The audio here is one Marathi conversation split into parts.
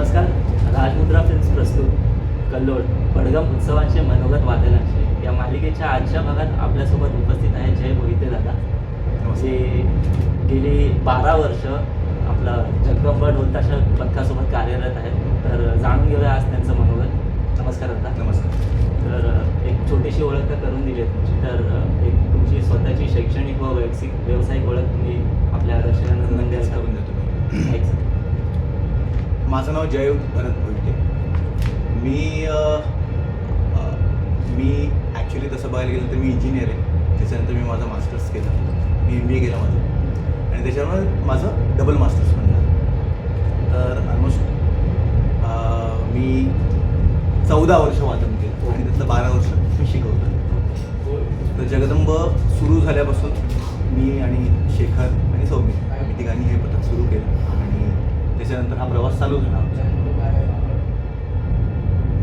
नमस्कार. राजमुद्रा फिल्म्स प्रस्तुत कल्लोळ पडगम उत्सवांचे मनोगत वादनांचे या मालिकेच्या आजच्या भागात आपल्यासोबत उपस्थित आहेत जय मोहिते दादा, जे गेली 12 वर्ष आपला जगदंबा ढोलताशा पथकासोबत कार्यरत आहेत. तर जाणून घेऊया आज त्यांचं मनोगत. नमस्कार दादा. नमस्कार. तर एक छोटीशी ओळख तर करून दिली आहे तुमची, तर एक तुमची स्वतःची शैक्षणिक व व्यावसायिक ओळख तुम्ही आपल्या दर्शकांना करून द्याल? देतो मी. माझं नाव जय भरत मोहिते. मी ॲक्च्युली तसं बघायला गेलं तर मी इंजिनियर आहे. त्याच्यानंतर मी माझा मास्टर्स केला, मी MBA केलं माझं, आणि त्याच्यामुळे माझं डबल मास्टर्स पण झालं. तर ऑलमोस्ट मी 14 वर्ष वादन केलं आणि त्यातलं 12 वर्ष मी शिकवतो. तर जगदंब सुरू झाल्यापासून मी आणि शेखर आणि सौम्य आम्ही तिघांनी हे पथक सुरू केलं आणि त्याच्यानंतर हा प्रवास चालू झाला आमचा.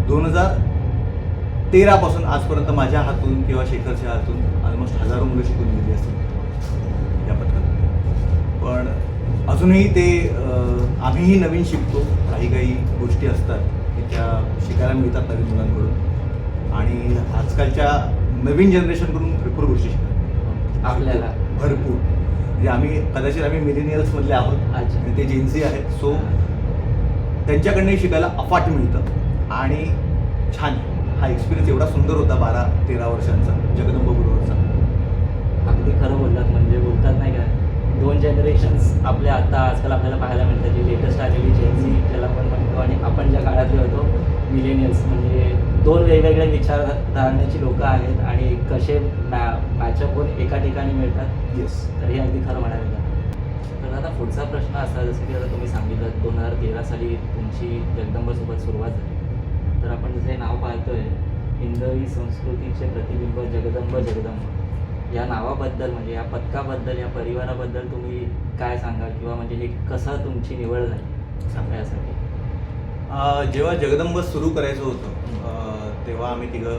2013 पासून आजपर्यंत माझ्या हातून किंवा शेखरच्या हातून ऑलमोस्ट 1000 मुलं शिकून गेली असतील या पथकात. पण अजूनही ते आम्हीही नवीन शिकतो. काही गोष्टी असतात की त्या शिकायला मिळतात नवीन मुलांकडून, आणि आजकालच्या नवीन जनरेशनकडून भरपूर गोष्टी शिकायला आपल्याला भरपूर. म्हणजे आम्ही मिलेनियल्समधले आहोत आणि ते जेन्झी आहेत. सो त्यांच्याकडनंही शिकायला अफाट मिळतं आणि छान. हा एक्सपिरियन्स एवढा सुंदर होता 12-13 वर्षांचा जगदंब बरोबरचा. अगदी खरं बोललात. म्हणजे बोलतात नाही का, 2 जनरेशन्स आपल्या आता आजकाल आपल्याला पाहायला मिळतात. जी लेटेस्ट आलेली जेन्झी ज्याला आपण म्हणतो, आणि आपण ज्या काळातले होतो मिलेनियल्स. म्हणजे 2 वेगवेगळे विचारधारणेची लोकं आहेत आणि कसे मॅचअप होऊन एका ठिकाणी मिळतात. येस. तर हे अगदी खरं म्हणायला लागतं. तर आता पुढचा प्रश्न असा, जसं की आता तुम्ही सांगितलं 2013 साली तुमची जगदंबासोबत सुरुवात झाली. तर आपण जसं हे नाव पाहतोय, हिंदवी संस्कृतीचे प्रतिबिंब जगदंब जगदंब, या नावाबद्दल म्हणजे या पथकाबद्दल, या परिवाराबद्दल तुम्ही काय सांगाल, किंवा म्हणजे हे कसं तुमची निवड झाली सांगण्यासाठी? जेव्हा जगदंब सुरू करायचं होतं तेव्हा आम्ही तिघं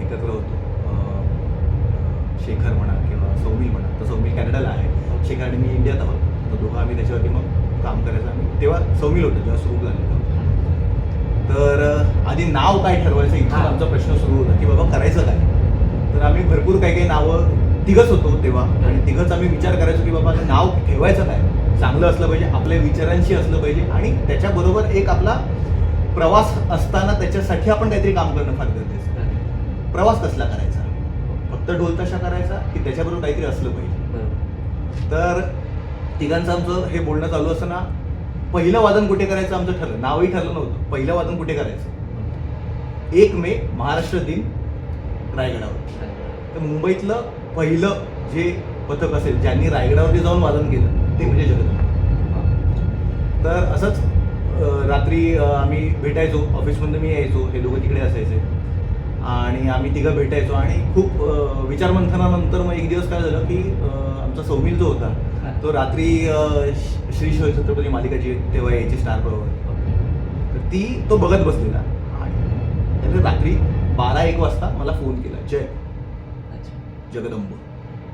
एकत्र होतो. शेखर म्हणा किंवा सौमिल म्हणा. तर सौमिल कॅनडाला आहे, शेखर आणि मी इंडियात आहोत. तर दोघं आम्ही त्याच्यावरती मग काम करायचं. आम्ही तेव्हा सौमिल होतं जेव्हा सुरू झालं तेव्हा. तर आधी नाव काय ठरवायचं इथून आमचा प्रश्न सुरू होता की बाबा करायचं काय. तर आम्ही भरपूर काही नावं तिघंच होतो तेव्हा, आणि तिघंच आम्ही विचार करायचो की बाबा नाव ठेवायचं काय, चांगलं असलं पाहिजे, आपल्या विचारांशी असलं पाहिजे, आणि त्याच्याबरोबर एक आपला प्रवास असताना त्याच्यासाठी आपण काहीतरी काम करणं फार गरजेचं आहे. प्रवास कसला करायचा, फक्त ढोलताशा करायचा की त्याच्याबरोबर काहीतरी असलं पाहिजे. तर तिघांचं आमचं हे बोलणं चालू असताना पहिलं वादन कुठे करायचं आमचं ठरलं. नावही ठरलं नव्हतं, पहिलं वादन कुठे करायचं. 1 मे महाराष्ट्र दिन रायगडावर. तर मुंबईतलं पहिलं जे पथक असेल ज्यांनी रायगडावरती जाऊन वादन केलं ते म्हणजे जगदंब. तर असंच रात्री आम्ही भेटायचो. ऑफिसमधून मी यायचो, हे लोक तिकडे असायचे, आणि आम्ही तिघं भेटायचो. आणि खूप विचारमंथनानंतर मग एक दिवस काय झालं की आमचा सौमिल जो होता तो रात्री श्री शिवछत्रपती मालिका जी तेव्हा यायची स्टार प्रवाह, तर तो बघत बसलेला, आणि त्याने रात्री 12-1 वाजता मला फोन केला, जय जगदंब.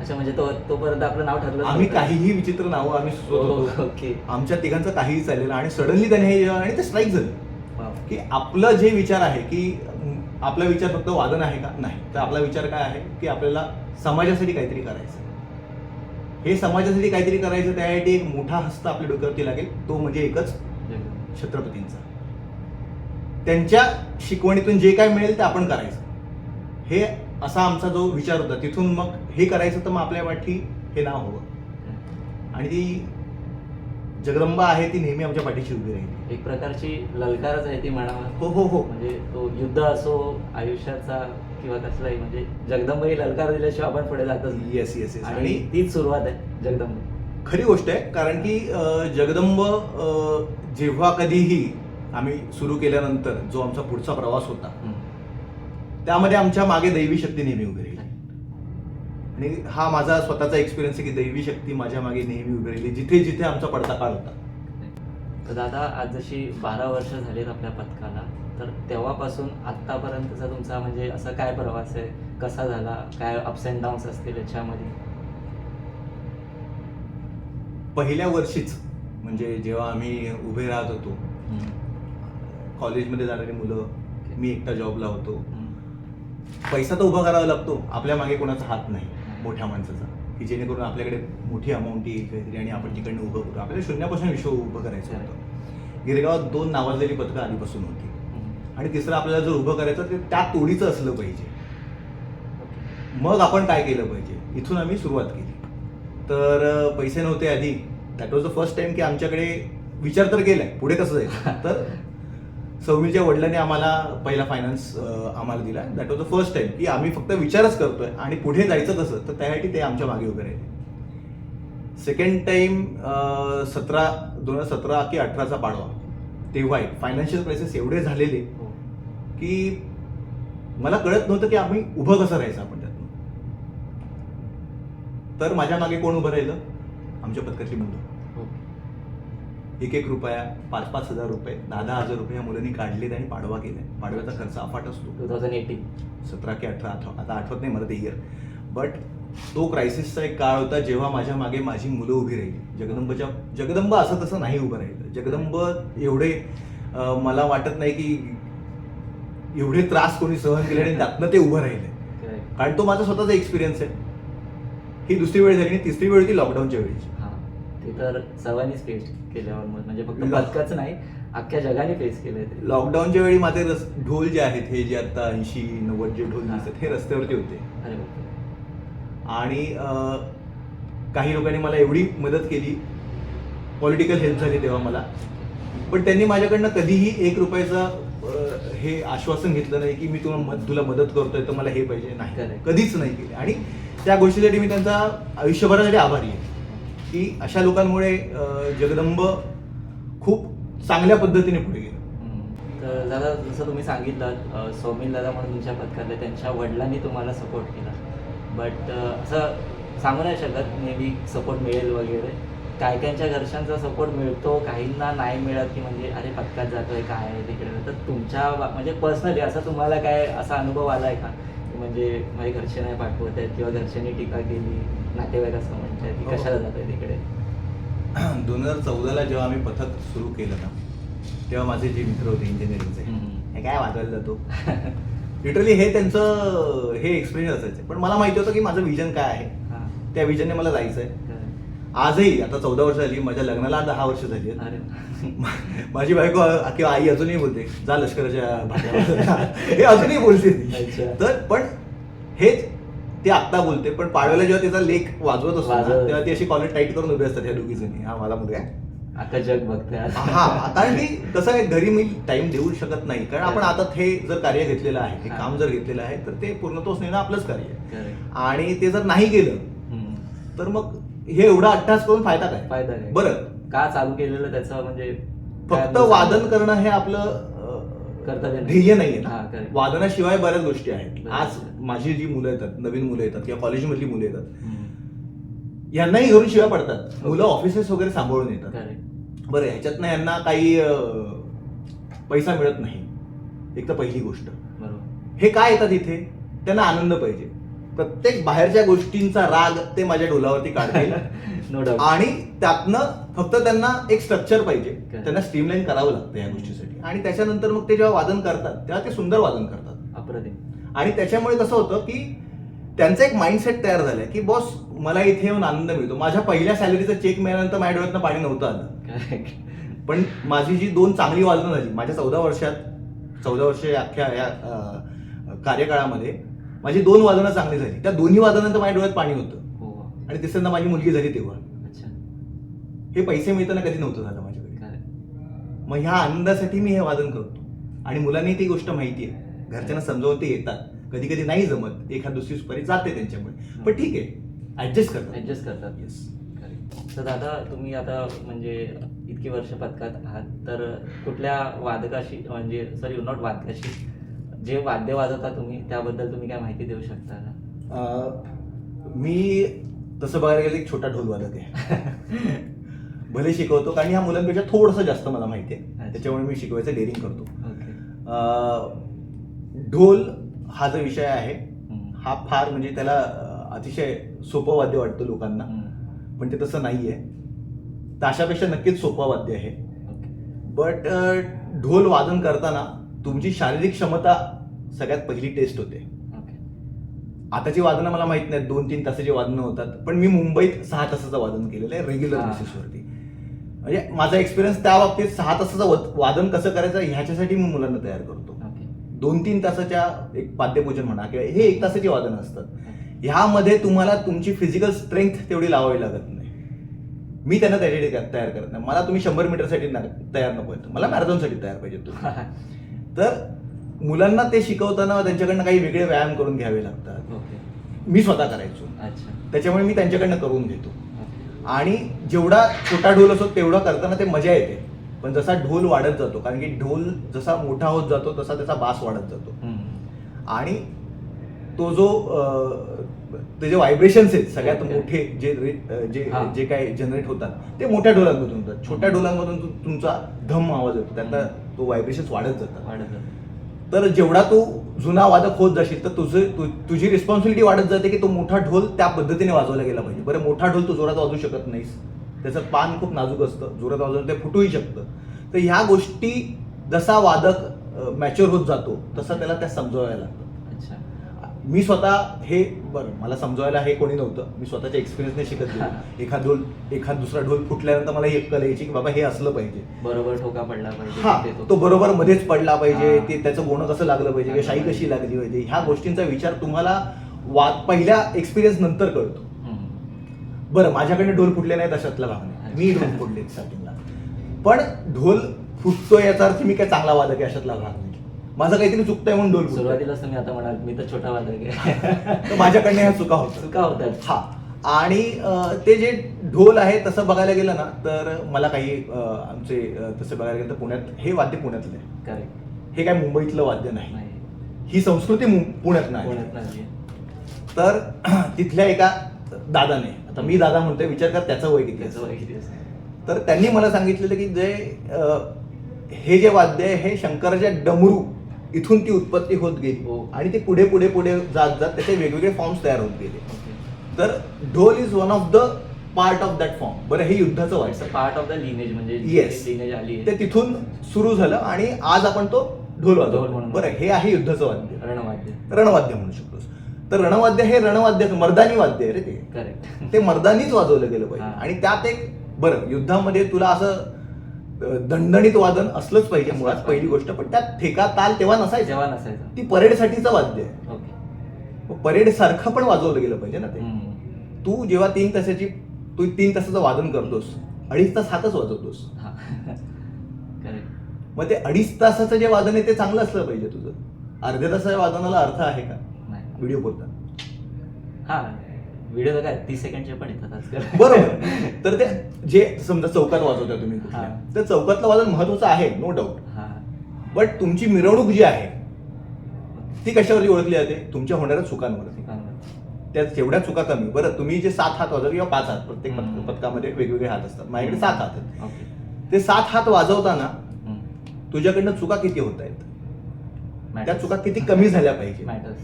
अच्छा, म्हणजे तोपर्यंत आपलं नाव ठरलं? आम्ही काहीही विचित्र नावं आम्ही सुचवत होतो. ओके. आमच्या तिघांचं काहीही चाललेलं, आणि सडनली त्याने हे आणि ते स्ट्राईक झालं की आपलं जे विचार आहे की आपला विचार फक्त वादन आहे का, नाही. तर आपला विचार काय आहे की आपल्याला समाजासाठी काहीतरी करायचं. हे समाजासाठी काहीतरी करायचं, त्यासाठी एक मोठा हस्त आपल्या डोक्यावरती लागेल, तो म्हणजे एकच छत्रपतींचा. त्यांच्या शिकवणीतून जे काय मिळेल ते आपण करायचं, हे असा आमचा जो विचार होता. तिथून मग हे करायचं तर मग आपल्या पाठी हे नाव हवं, आणि ती जगदंबा आहे ती नेहमी आमच्या पाठीशी उभी राहिली. एक प्रकारची ललकारच आहे ती म्हणावा. हो. म्हणजे तो युद्ध असो आयुष्याचा किंवा कसलाही, म्हणजे जगदंब ही ललकार दिल्याशिवाय आपण पुढे जातच. येस. आणि तीच सुरुवात आहे जगदंब. खरी गोष्ट आहे. कारण की जगदंब जेव्हा कधीही आम्ही सुरू केल्यानंतर जो आमचा पुढचा प्रवास होता त्यामध्ये आमच्या मागे दैवी शक्ती नेहमी उभी राहिली. आणि हा माझा स्वतःचा एक्सपिरियन्स आहे की दैवी शक्ती माझ्या मागे नेहमी उभी राहिली जिथे जिथे आमचा पडता काळ होता. तर दादा, आज जशी 12 वर्ष झालीत आपल्या पथकाला, तर तेव्हापासून आत्तापर्यंतचा तुमचा म्हणजे असा काय प्रवास आहे, कसा झाला, काय अप्स अँड डाऊन्स असतील याच्यामध्ये? पहिल्या वर्षीच म्हणजे जेव्हा आम्ही उभे राहत होतो कॉलेजमध्ये जाणारी मुलं, मी एकटा जॉबला होतो. पैसा तर उभा करावा लागतो, आपल्या मागे कोणाचा हात नाही मोठ्या माणसाचा, की जेणेकरून आपल्याकडे मोठी अमाऊंट येईल काहीतरी आणि आपण तिकडनं उभं करू. आपल्याला शून्यापासून विश्व उभं करायचं होतं. गिरेगावात 2 नावाजलेली पथकं आधीपासून होती आणि तिसरं आपल्याला जर उभं करायचं ते त्या तोडीचं असलं पाहिजे. मग आपण काय केलं पाहिजे, इथून आम्ही सुरुवात केली. तर पैसे नव्हते आधी. That was the first time की आमच्याकडे विचार तर केलाय पुढे कसं जायचं. तर सौमीच्या वडिलांनी आम्हाला पहिला फायनान्स आम्हाला दिला. That was the first time की आम्ही फक्त विचारच करतोय आणि पुढे जायचं कसं, तर त्यासाठी ते आमच्या मागे उभे राहिले. सेकंड टाइम 2017 की 18चा पाडवा, तेव्हा फायनान्शियल क्रायसिस एवढे झालेले की मला कळत नव्हतं की आम्ही उभं कसं राहायचं आपण त्यातनं. तर माझ्या मागे कोण उभं राहिलं, आमच्या पथकातली मुलं. 1-1 रुपया, 5-5 हजार रुपये, 10-10 हजार रुपये या मुलांनी काढलेत आणि पाडवा केलाय. पाडव्याचा खर्च अफाट असतो. 2018 17 की 18 आता आठवत नाही मला ते इयर. बट तो क्रायसिसचा एक काळ होता जेव्हा माझ्या मागे माझी मुलं उभी राहिली. जगदंब असं तसं नाही उभं राहिलं. जगदंब एवढे मला वाटत नाही की एवढे त्रास कोणी सहन केले आणि त्यातनं ते उभं राहिले. कारण तो माझा स्वतःचा एक्सपिरियन्स आहे. ही दुसरी वेळ झाली आणि तिसरी वेळ होती लॉकडाऊनच्या वेळेची. ते तर सर्वांनीच फेस केल्यावर, म्हणजे फक्त पथकच नाही अख्ख्या जगाने फेस केलंय ते. लॉकडाऊनच्या वेळी माझे ढोल जे आहेत, हे जे आता 80-90 जे ढोल दिसतात, हे रस्त्यावरती होते. अरे बापरे. आणि काही लोकांनी मला एवढी मदत केली, पॉलिटिकल हेल्प झाली तेव्हा मला. पण त्यांनी माझ्याकडनं कधीही 1 रुपयाचा हे आश्वासन घेतलं नाही की मी तुला मदत करतोय तर मला हे पाहिजे, नाही, कधीच नाही केले. आणि त्या गोष्टीसाठी मी त्यांचा आयुष्यभरासाठी आभारी आहे की अशा लोकांमुळे जगदंब खूप चांगल्या पद्धतीने पुढे गेलं. तर दादा, जसं तुम्ही सांगितलं सौमिल दादा म्हणून तुमच्या पथकातले, त्यांच्या वडिलांनी तुम्हाला सपोर्ट केला. बट असं सांगू नाही शकत नेहमी सपोर्ट मिळेल वगैरे. काही काहींच्या घरच्यांचा सपोर्ट मिळतो, काहींना नाही मिळत, की म्हणजे अरे पथकात जातोय काय आहे तिकडे. तर तुमच्या म्हणजे पर्सनली असं तुम्हाला काय असा अनुभव आलाय का, की म्हणजे माझे घरचे नाही पाठवत आहेत किंवा घरच्यांनी टीका केली, नातेवाईक असं म्हणतात की कशाला जातोय तिकडे? 2014ला जेव्हा आम्ही पथक सुरू केलं ना, तेव्हा माझे जे मित्र होते इंजिनिअरिंगचे, हे काय वाजवायला जातो, लिटरली हे त्यांचं हे एक्सपिरियन्स असायचं. पण मला माहिती होतं की माझं विजन काय आहे, त्या विजनने मला जायचं आहे. आजही आता 14 वर्ष झाली, माझ्या लग्नाला 10 वर्ष झाली आहेत. माझी बायको किंवा आई अजूनही बोलते जा लष्कराच्या भाट्यावर, हे अजूनही बोलते. तर पण हेच ते आत्ता बोलते, पण पाडव्याला जेव्हा तिचा लेख वाजवत असतो तेव्हा ती अशी कॉलर टाईट करून उभी असतात ह्या दोघी जणी. हा मला मुलगा आहे, आता जग बघते. हा, कारण की कसं आहे, घरी मी टाइम देऊ शकत नाही. कारण आपण आता हे जर कार्य घेतलेलं आहे, हे काम जर घेतलेलं आहे, तर ते पूर्णत्वास नेणं आपलंच कार्य आहे. आणि ते जर नाही केलं तर मग हे एवढा अट्टास करून फायदा काय? बरं, का चालू केलेलं त्याचं म्हणजे फक्त वादन करणं हे आपलं कर्तव्य ध्येय नाहीये ना. वादनाशिवाय बऱ्याच गोष्टी आहेत. आज माझी जी मुलं येतात, नवीन मुलं येतात किंवा कॉलेजमधली मुलं येतात, यांनाही घरून शिवाय पडतात. मुलं ऑफिसेस वगैरे सांभाळून येतात. बरं, ह्याच्यातनं यांना काही पैसा मिळत नाही. एक तर पहिली गोष्ट, हे काय येतात इथे, त्यांना आनंद पाहिजे. प्रत्येक बाहेरच्या गोष्टींचा राग ते माझ्या डोलावरती काढतील आणि त्यातनं फक्त त्यांना एक स्ट्रक्चर पाहिजे. त्यांना स्ट्रीमलाईन करावं लागतं या गोष्टीसाठी. आणि त्याच्यानंतर मग ते जेव्हा वादन करतात तेव्हा ते सुंदर वादन करतात. अप्रतिम. आणि त्याच्यामुळे कसं होतं की त्यांचा एक माइंडसेट तयार झालाय की बॉस मला इथे येऊन आनंद मिळतो. माझ्या पहिल्या सॅलरीचा चेक मिळाल्यानंतर माझ्या डोळ्यातनं पाणी नव्हतं आलं. पण माझी जी 2 चांगली वादनं झाली माझ्या 14 वर्ष अख्ख्या या कार्यकाळामध्ये, माझी 2 वादनं चांगली झाली. त्या दोन्ही वादनानंतर माझ्या डोळ्यात पाणी होतं. आणि तिसऱ्यांदा माझी मुलगी झाली तेव्हा. हे पैसे मिळताना कधी नव्हतं झालं माझ्याकडे. मग ह्या आनंदासाठी मी हे वादन करतो. आणि मुलांनी ती गोष्ट माहिती आहे, घरच्यांना समजावून ते येतात. कधी कधी नाही जमत, एखाद दुसरी सुपारी जाते त्यांच्यामुळे, पण ठीक आहे, ऍडजस्ट करतात. येस. तर दादा, तुम्ही आता म्हणजे इतकी वर्ष पथकात आहात, तर कुठल्या वादकाशी, म्हणजे सॉरी नॉट वादकाशी, जे वाद्य वाजवता तुम्ही, त्याबद्दल तुम्ही काय माहिती देऊ शकता का? मी तसं बघायला गेलं एक छोटा ढोलवादक आहे. भले शिकवतो, कारण ह्या मुलांपेक्षा थोडंसं जास्त मला माहिती आहे, त्याच्यामुळे मी शिकवायचं डेअरिंग करतो. ढोल हा जो विषय आहे हा फार म्हणजे त्याला अतिशय सोपं वाद्य वाटतं लोकांना, पण ते तसं नाहीये. तर अशापेक्षा नक्कीच सोपं वाद्य आहे. बट ढोल वादन करताना तुमची शारीरिक क्षमता सगळ्यात पहिली टेस्ट होते. ओके. आताची वादनं मला माहित नाहीत, 2-3 तासाची वादनं होतात, पण मी मुंबईत 6 तासाचं वादन केलेलं आहे रेग्युलर हा. बेसिसवरती. म्हणजे माझा एक्सपिरियन्स त्या बाबतीत 6 तासाचं वादन कसं करायचं ह्याच्यासाठी मी मुलांना तयार करतो. ओके. 2-3 तासाच्या एक वाद्यपूजन म्हणा किंवा हे 1 तासाची वादनं असतात. ह्यामध्ये तुम्हाला तुमची फिजिकल स्ट्रेंथ तेवढी लावावी लागत नाही. मी त्यांना त्याच्यासाठी तयार करत नाही. मला तुम्ही 100 मीटरसाठी तयार नको आहेत, मला मॅरेथॉनसाठी तयार पाहिजे तुम्ही. तर मुलांना ते शिकवताना त्यांच्याकडनं काही वेगळे व्यायाम करून घ्यावे लागतात. ओके. मी स्वतः करायचो, अच्छा. त्याच्यामुळे मी त्यांच्याकडनं करून घेतो. ओके. आणि जेवढा छोटा ढोल असतो तेवढा करताना ते मजा येते. पण जसा ढोल वाढत जातो, कारण की ढोल जसा मोठा होत जातो तसा त्याचा बास वाढत जातो. आणि तो जो ते जे व्हायब्रेशन्स आहेत सगळ्यात ओके. मोठे जे जे हा. जे काही जनरेट होतात ते मोठ्या ढोलांमधून होतात. छोट्या ढोलांमधून तुमचा धम आवाज येतो, त्यातला तो व्हायब्रेशन्स वाढत जातात. वाढत जातं. तर जेवढा तू जुना वादक होत जाशील तर तुझी रिस्पॉन्सिबिलिटी वाढत जाते की तो मोठा ढोल त्या पद्धतीने वाजवला गेला पाहिजे. बरं, मोठा ढोल तू जोरात वाजवू शकत नाहीस, त्याचं पान खूप नाजूक असतं, जोरात वाजवलं ते फुटूही शकतं. तर ह्या गोष्टी जसा वादक मॅच्युअर होत जातो तसा त्याला त्या समजवायला लागतं. अच्छा. मी स्वतः हे बरं मला समजवायला हे कोणी नव्हतं, मी स्वतःच्या एक्सपिरियन्सने शिकत गेलो. एखाद दुसरा ढोल फुटल्यानंतर मला ही अक्कल यायची की बाबा हे असलं पाहिजे, बरोबर ठोका पडला पाहिजे. हा तिथे तो बरोबर मध्येच पडला पाहिजे, हा. ते त्याचं गोणं कसं लागलं पाहिजे किंवा शाई कशी लागली पाहिजे, ह्या गोष्टींचा विचार तुम्हाला पहिल्या एक्सपिरियन्स नंतर कळतो. बरं, माझ्याकडे ढोल फुटले नाहीत अशातला भाग नाही, मी ढोल फुटले स्टार्टिंगला, पण ढोल फुटतोय याचा अर्थ मी काय चांगला वादक आहे अशातला भाग नाही. माझं काहीतरी चुकतंय म्हणून ढोल फुटतोय. सुरुवातीलाच तुम्ही आता म्हणाल मी तर छोटा वादक आहे. तर माझ्याकडनं ह्या चुका होतात. चुका होतात. हा. आणि ते जे ढोल आहे तसं बघायला गेलं ना तर मला काही आमचे तसं बघायला गेलं तर पुण्यात हे वाद्य पुण्यातलं आहे. करेक्ट. हे काय मुंबईतलं वाद्य नाही, नाही. ही संस्कृती पुण्यात नाही. पुण्यात नाही. तर तिथल्या एका दादाने, आता मी दादा म्हणतोय, विचार कर त्याचं वय किती त्याचं वय असेल. किती असेल? तर त्यांनी मला सांगितलेलं की जे हे जे वाद्य आहे हे शंकराच्या डमरू इथून ती उत्पत्ती होत गेली हो. आणि ते पुढे पुढे पुढे जात जात त्याचे वेगवेगळे फॉर्म्स तयार होत गेले. ओके. तर ढोल is one of the part of that form. बरं, हे युद्धाचं वाद्य पार्ट ऑफ द लिनेज म्हणजे Yes. लिनेज आली आहे. ते तिथून सुरू झालं आणि आज आपण तो ढोल ढोल वाजवतो. म्हणून. बरं, हे आहे युद्धाचं वाद्य, रणवाद्य. रणवाद्य म्हणू शकतोस. तर रणवाद्य हे रणवाद्य मर्दानी वाद्य आहे रे ते. करेक्ट. ते मर्दानीच वाजवलं गेलं पाहिजे. हा. आणि त्यात एक बरं, युद्धामध्ये तुला असं दणदणीत वादन असलंच पाहिजे मुळात पहिली गोष्ट, पण त्यात ठेका ताल तेव्हा नसायचा. जेव्हा नसायचं. ती परेडसाठीचं वाद्य आहे. ओके. परेड सारखं पण वाजवलं गेलं पाहिजे ना ते. हम्म. तू जेव्हा 3 तासाचं वादन करतोस, 2.5 तास हातच वाजवतोस, हा. करेक्ट. मग ते 2.5 तासाचं जे वादन आहे ते चांगलं असलं पाहिजे तुझं. अर्ध्या तासाच्या वादनाला अर्थ आहे का नाही. व्हिडिओ पुरता? हा. व्हिडिओ तर काय 30 सेकंडचे पण येतात आजकाल. बरोबर. तर ते जे समजा चौकात वाजवता तुम्ही कुठल्या, हा. तर चौकातलं वादन महत्वाचं आहे, नो डाऊट. हा. बट तुमची मिरवणूक जी आहे ती कशावरती ओळखली जाते? तुमच्या होणाऱ्या चुकांवरती. त्या जेवढ्या चुका कमी. बरं, तुम्ही जे 7 हात वाजवले किंवा 5 हात, प्रत्येक पथकामध्ये वेगवेगळे हात असतात, माझ्याकडे 7 हात आहेत. ओके. ते 7 हात वाजवताना हम्म. तुझ्याकडनं चुका किती होत आहेत, त्या Matters. चुका किती कमी झाल्या पाहिजे, मॅटर्स.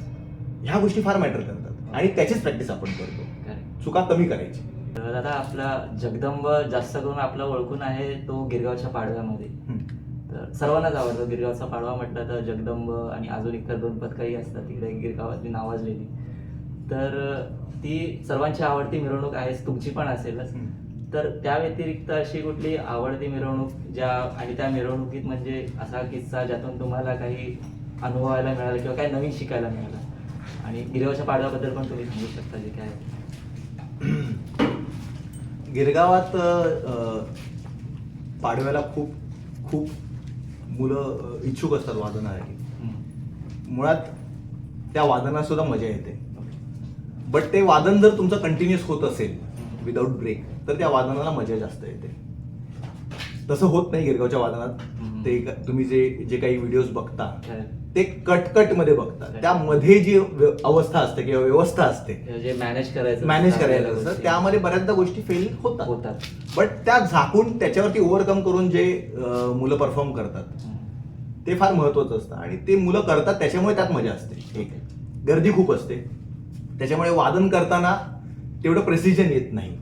ह्या गोष्टी फार मॅटर करतात आणि त्याचीच प्रॅक्टिस आपण करतो, करेक्ट. चुका कमी करायची. तर दादा आपला जगदंब जास्त करून आपला ओळखून आहे तो गिरगावच्या पाडव्यामध्ये. तर सर्वांनाच आवडतो गिरगावचा पाडवा म्हटलं तर जगदंब आणि अजून इतर 2 पथकही असतात तिकडे गिरगावातली नावाजलेली. तर ती सर्वांची आवडती मिरवणूक आहेच, तुमची पण असेलच. तर त्या व्यतिरिक्त अशी कुठली आवडती मिरवणूक ज्या आणि त्या मिरवणुकीत म्हणजे असा किस्सा ज्यातून तुम्हाला काही अनुभवायला मिळालं किंवा काही नवीन शिकायला मिळालं, आणि गिरगावच्या पाडव्याबद्दल पण तुम्ही सांगू शकता जे काय. गिरगावात पाडव्याला खूप खूप मुलं इच्छुक असतात वादनासाठी. मुळात त्या वादनात सुद्धा मजा येते. बट ते वादन जर तुमचं कंटिन्युअस होत असेल विदाऊट ब्रेक तर त्या वादनाला मजा जास्त येते. तसं होत नाही गिरगावच्या वादनात. ते तुम्ही जे काही व्हिडिओज बघता ते कट मध्ये बघता, त्यामध्ये जी अवस्था असते किंवा व्यवस्था असते जे मॅनेज करायचं असतं त्यामध्ये बऱ्याचदा गोष्टी फेल होतात. बट त्या झाकून त्याच्यावरती ओव्हरकम करून जे मुलं परफॉर्म करतात ते फार महत्वाचं असतं आणि ते मुलं करतात त्याच्यामुळे त्यात मजा असते. एक गर्दी खूप असते त्याच्यामुळे वादन करताना तेवढं प्रेसिजन येत नाही.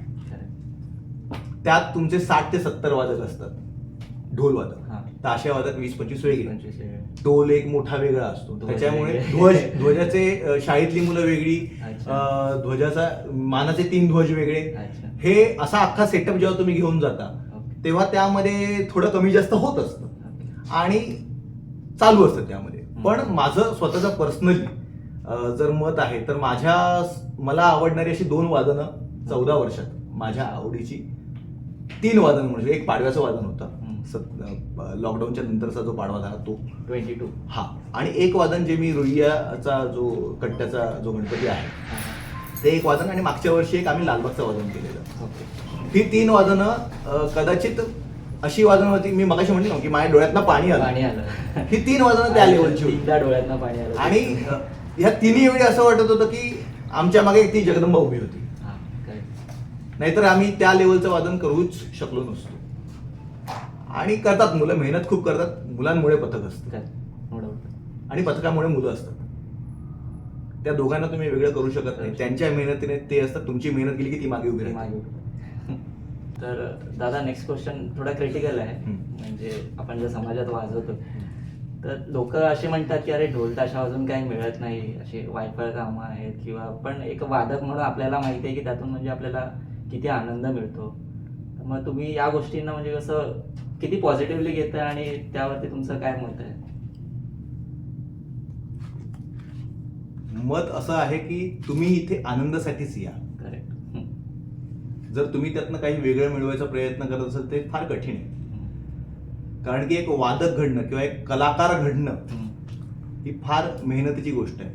त्यात तुमचे 60 ते 70 वादक असतात ढोल वादक. ताशेवादात 20-25 वेगळे, 25 वेगळे. टोल एक मोठा वेगळा असतो. ध्वज त्याच्यामुळे वेगळे. ध्वजाचे शाळेतली मुलं वेगळी, अच्छा. ध्वजाचा मानाचे 3 ध्वज वेगळे. अच्छा. हे असा अख्खा सेटअप जेव्हा तुम्ही घेऊन जाता ओके. तेव्हा त्यामध्ये थोडं कमी जास्त होत असतं ओके. आणि चालू असतं त्यामध्ये. पण माझं स्वतःचं पर्सनली जर मत आहे तर मला आवडणारी अशी 2 वादनं 14 वर्षात माझ्या आवडीची 3 वादन म्हणजे एक पाडव्याचं वादन होतं, लॉकडाऊनच्या नंतरचा जो पाडवा झाला तो 22. हा, आणि एक वादन जे मी रुईयाचा जो कट्ट्याचा जो गणपती आहे ते एक वादन, आणि मागच्या वर्षी एक आम्ही लालबागचं वादन केलेलं. ओके. ही 3 वादनं कदाचित अशी वादन होती, मी मगाशी म्हटलं की माझ्या डोळ्यातनं पाणी पाणी आलं. आलं. ही 3 वादनं त्या लेवलची होती. तीनदा डोळ्यातनं पाणी आलं. आणि ह्या तिन्ही वेळी असं वाटत होतं की आमच्या मागे ती जगदंबा उभी होती, हा, correct. नाहीतर आम्ही त्या लेवलचं वादन करूच शकलो नसतो. आणि करतात मुलं, मेहनत खूप करतात. मुलांमुळे पथक असतं Correct. No doubt. आणि पथकामुळे मुलं असतात. त्या दोघांना तुम्ही वेगळं करू शकत नाही. त्यांच्या मेहनतीने ते असतात, तुमची मेहनत गेली की ती मागे उभी राहते. तर दादा, नेक्स्ट क्वेश्चन थोडा क्रिटिकल आहे. हम्म. म्हणजे आपण जर समाजात वाजवतो तर लोक असे म्हणतात की अरे ढोल ताशा वाजून काही मिळत नाही, असे वायफळ कामं आहेत, किंवा पण एक वादक म्हणून आपल्याला माहिती आहे की त्यातून म्हणजे आपल्याला किती आनंद मिळतो. तर मग तुम्ही या गोष्टींना म्हणजे कसं किती पॉझिटिव्हली घेताय आणि त्यावरती तुमचं काय मत आहे? मत असं आहे की तुम्ही इथे आनंदासाठीच या. करेक्ट. जर तुम्ही त्यातनं काही वेगळं मिळवायचा प्रयत्न करत असाल ते फार कठीण आहे. कारण की एक वादक घडणं किंवा एक कलाकार घडणं ही फार मेहनतीची गोष्ट आहे.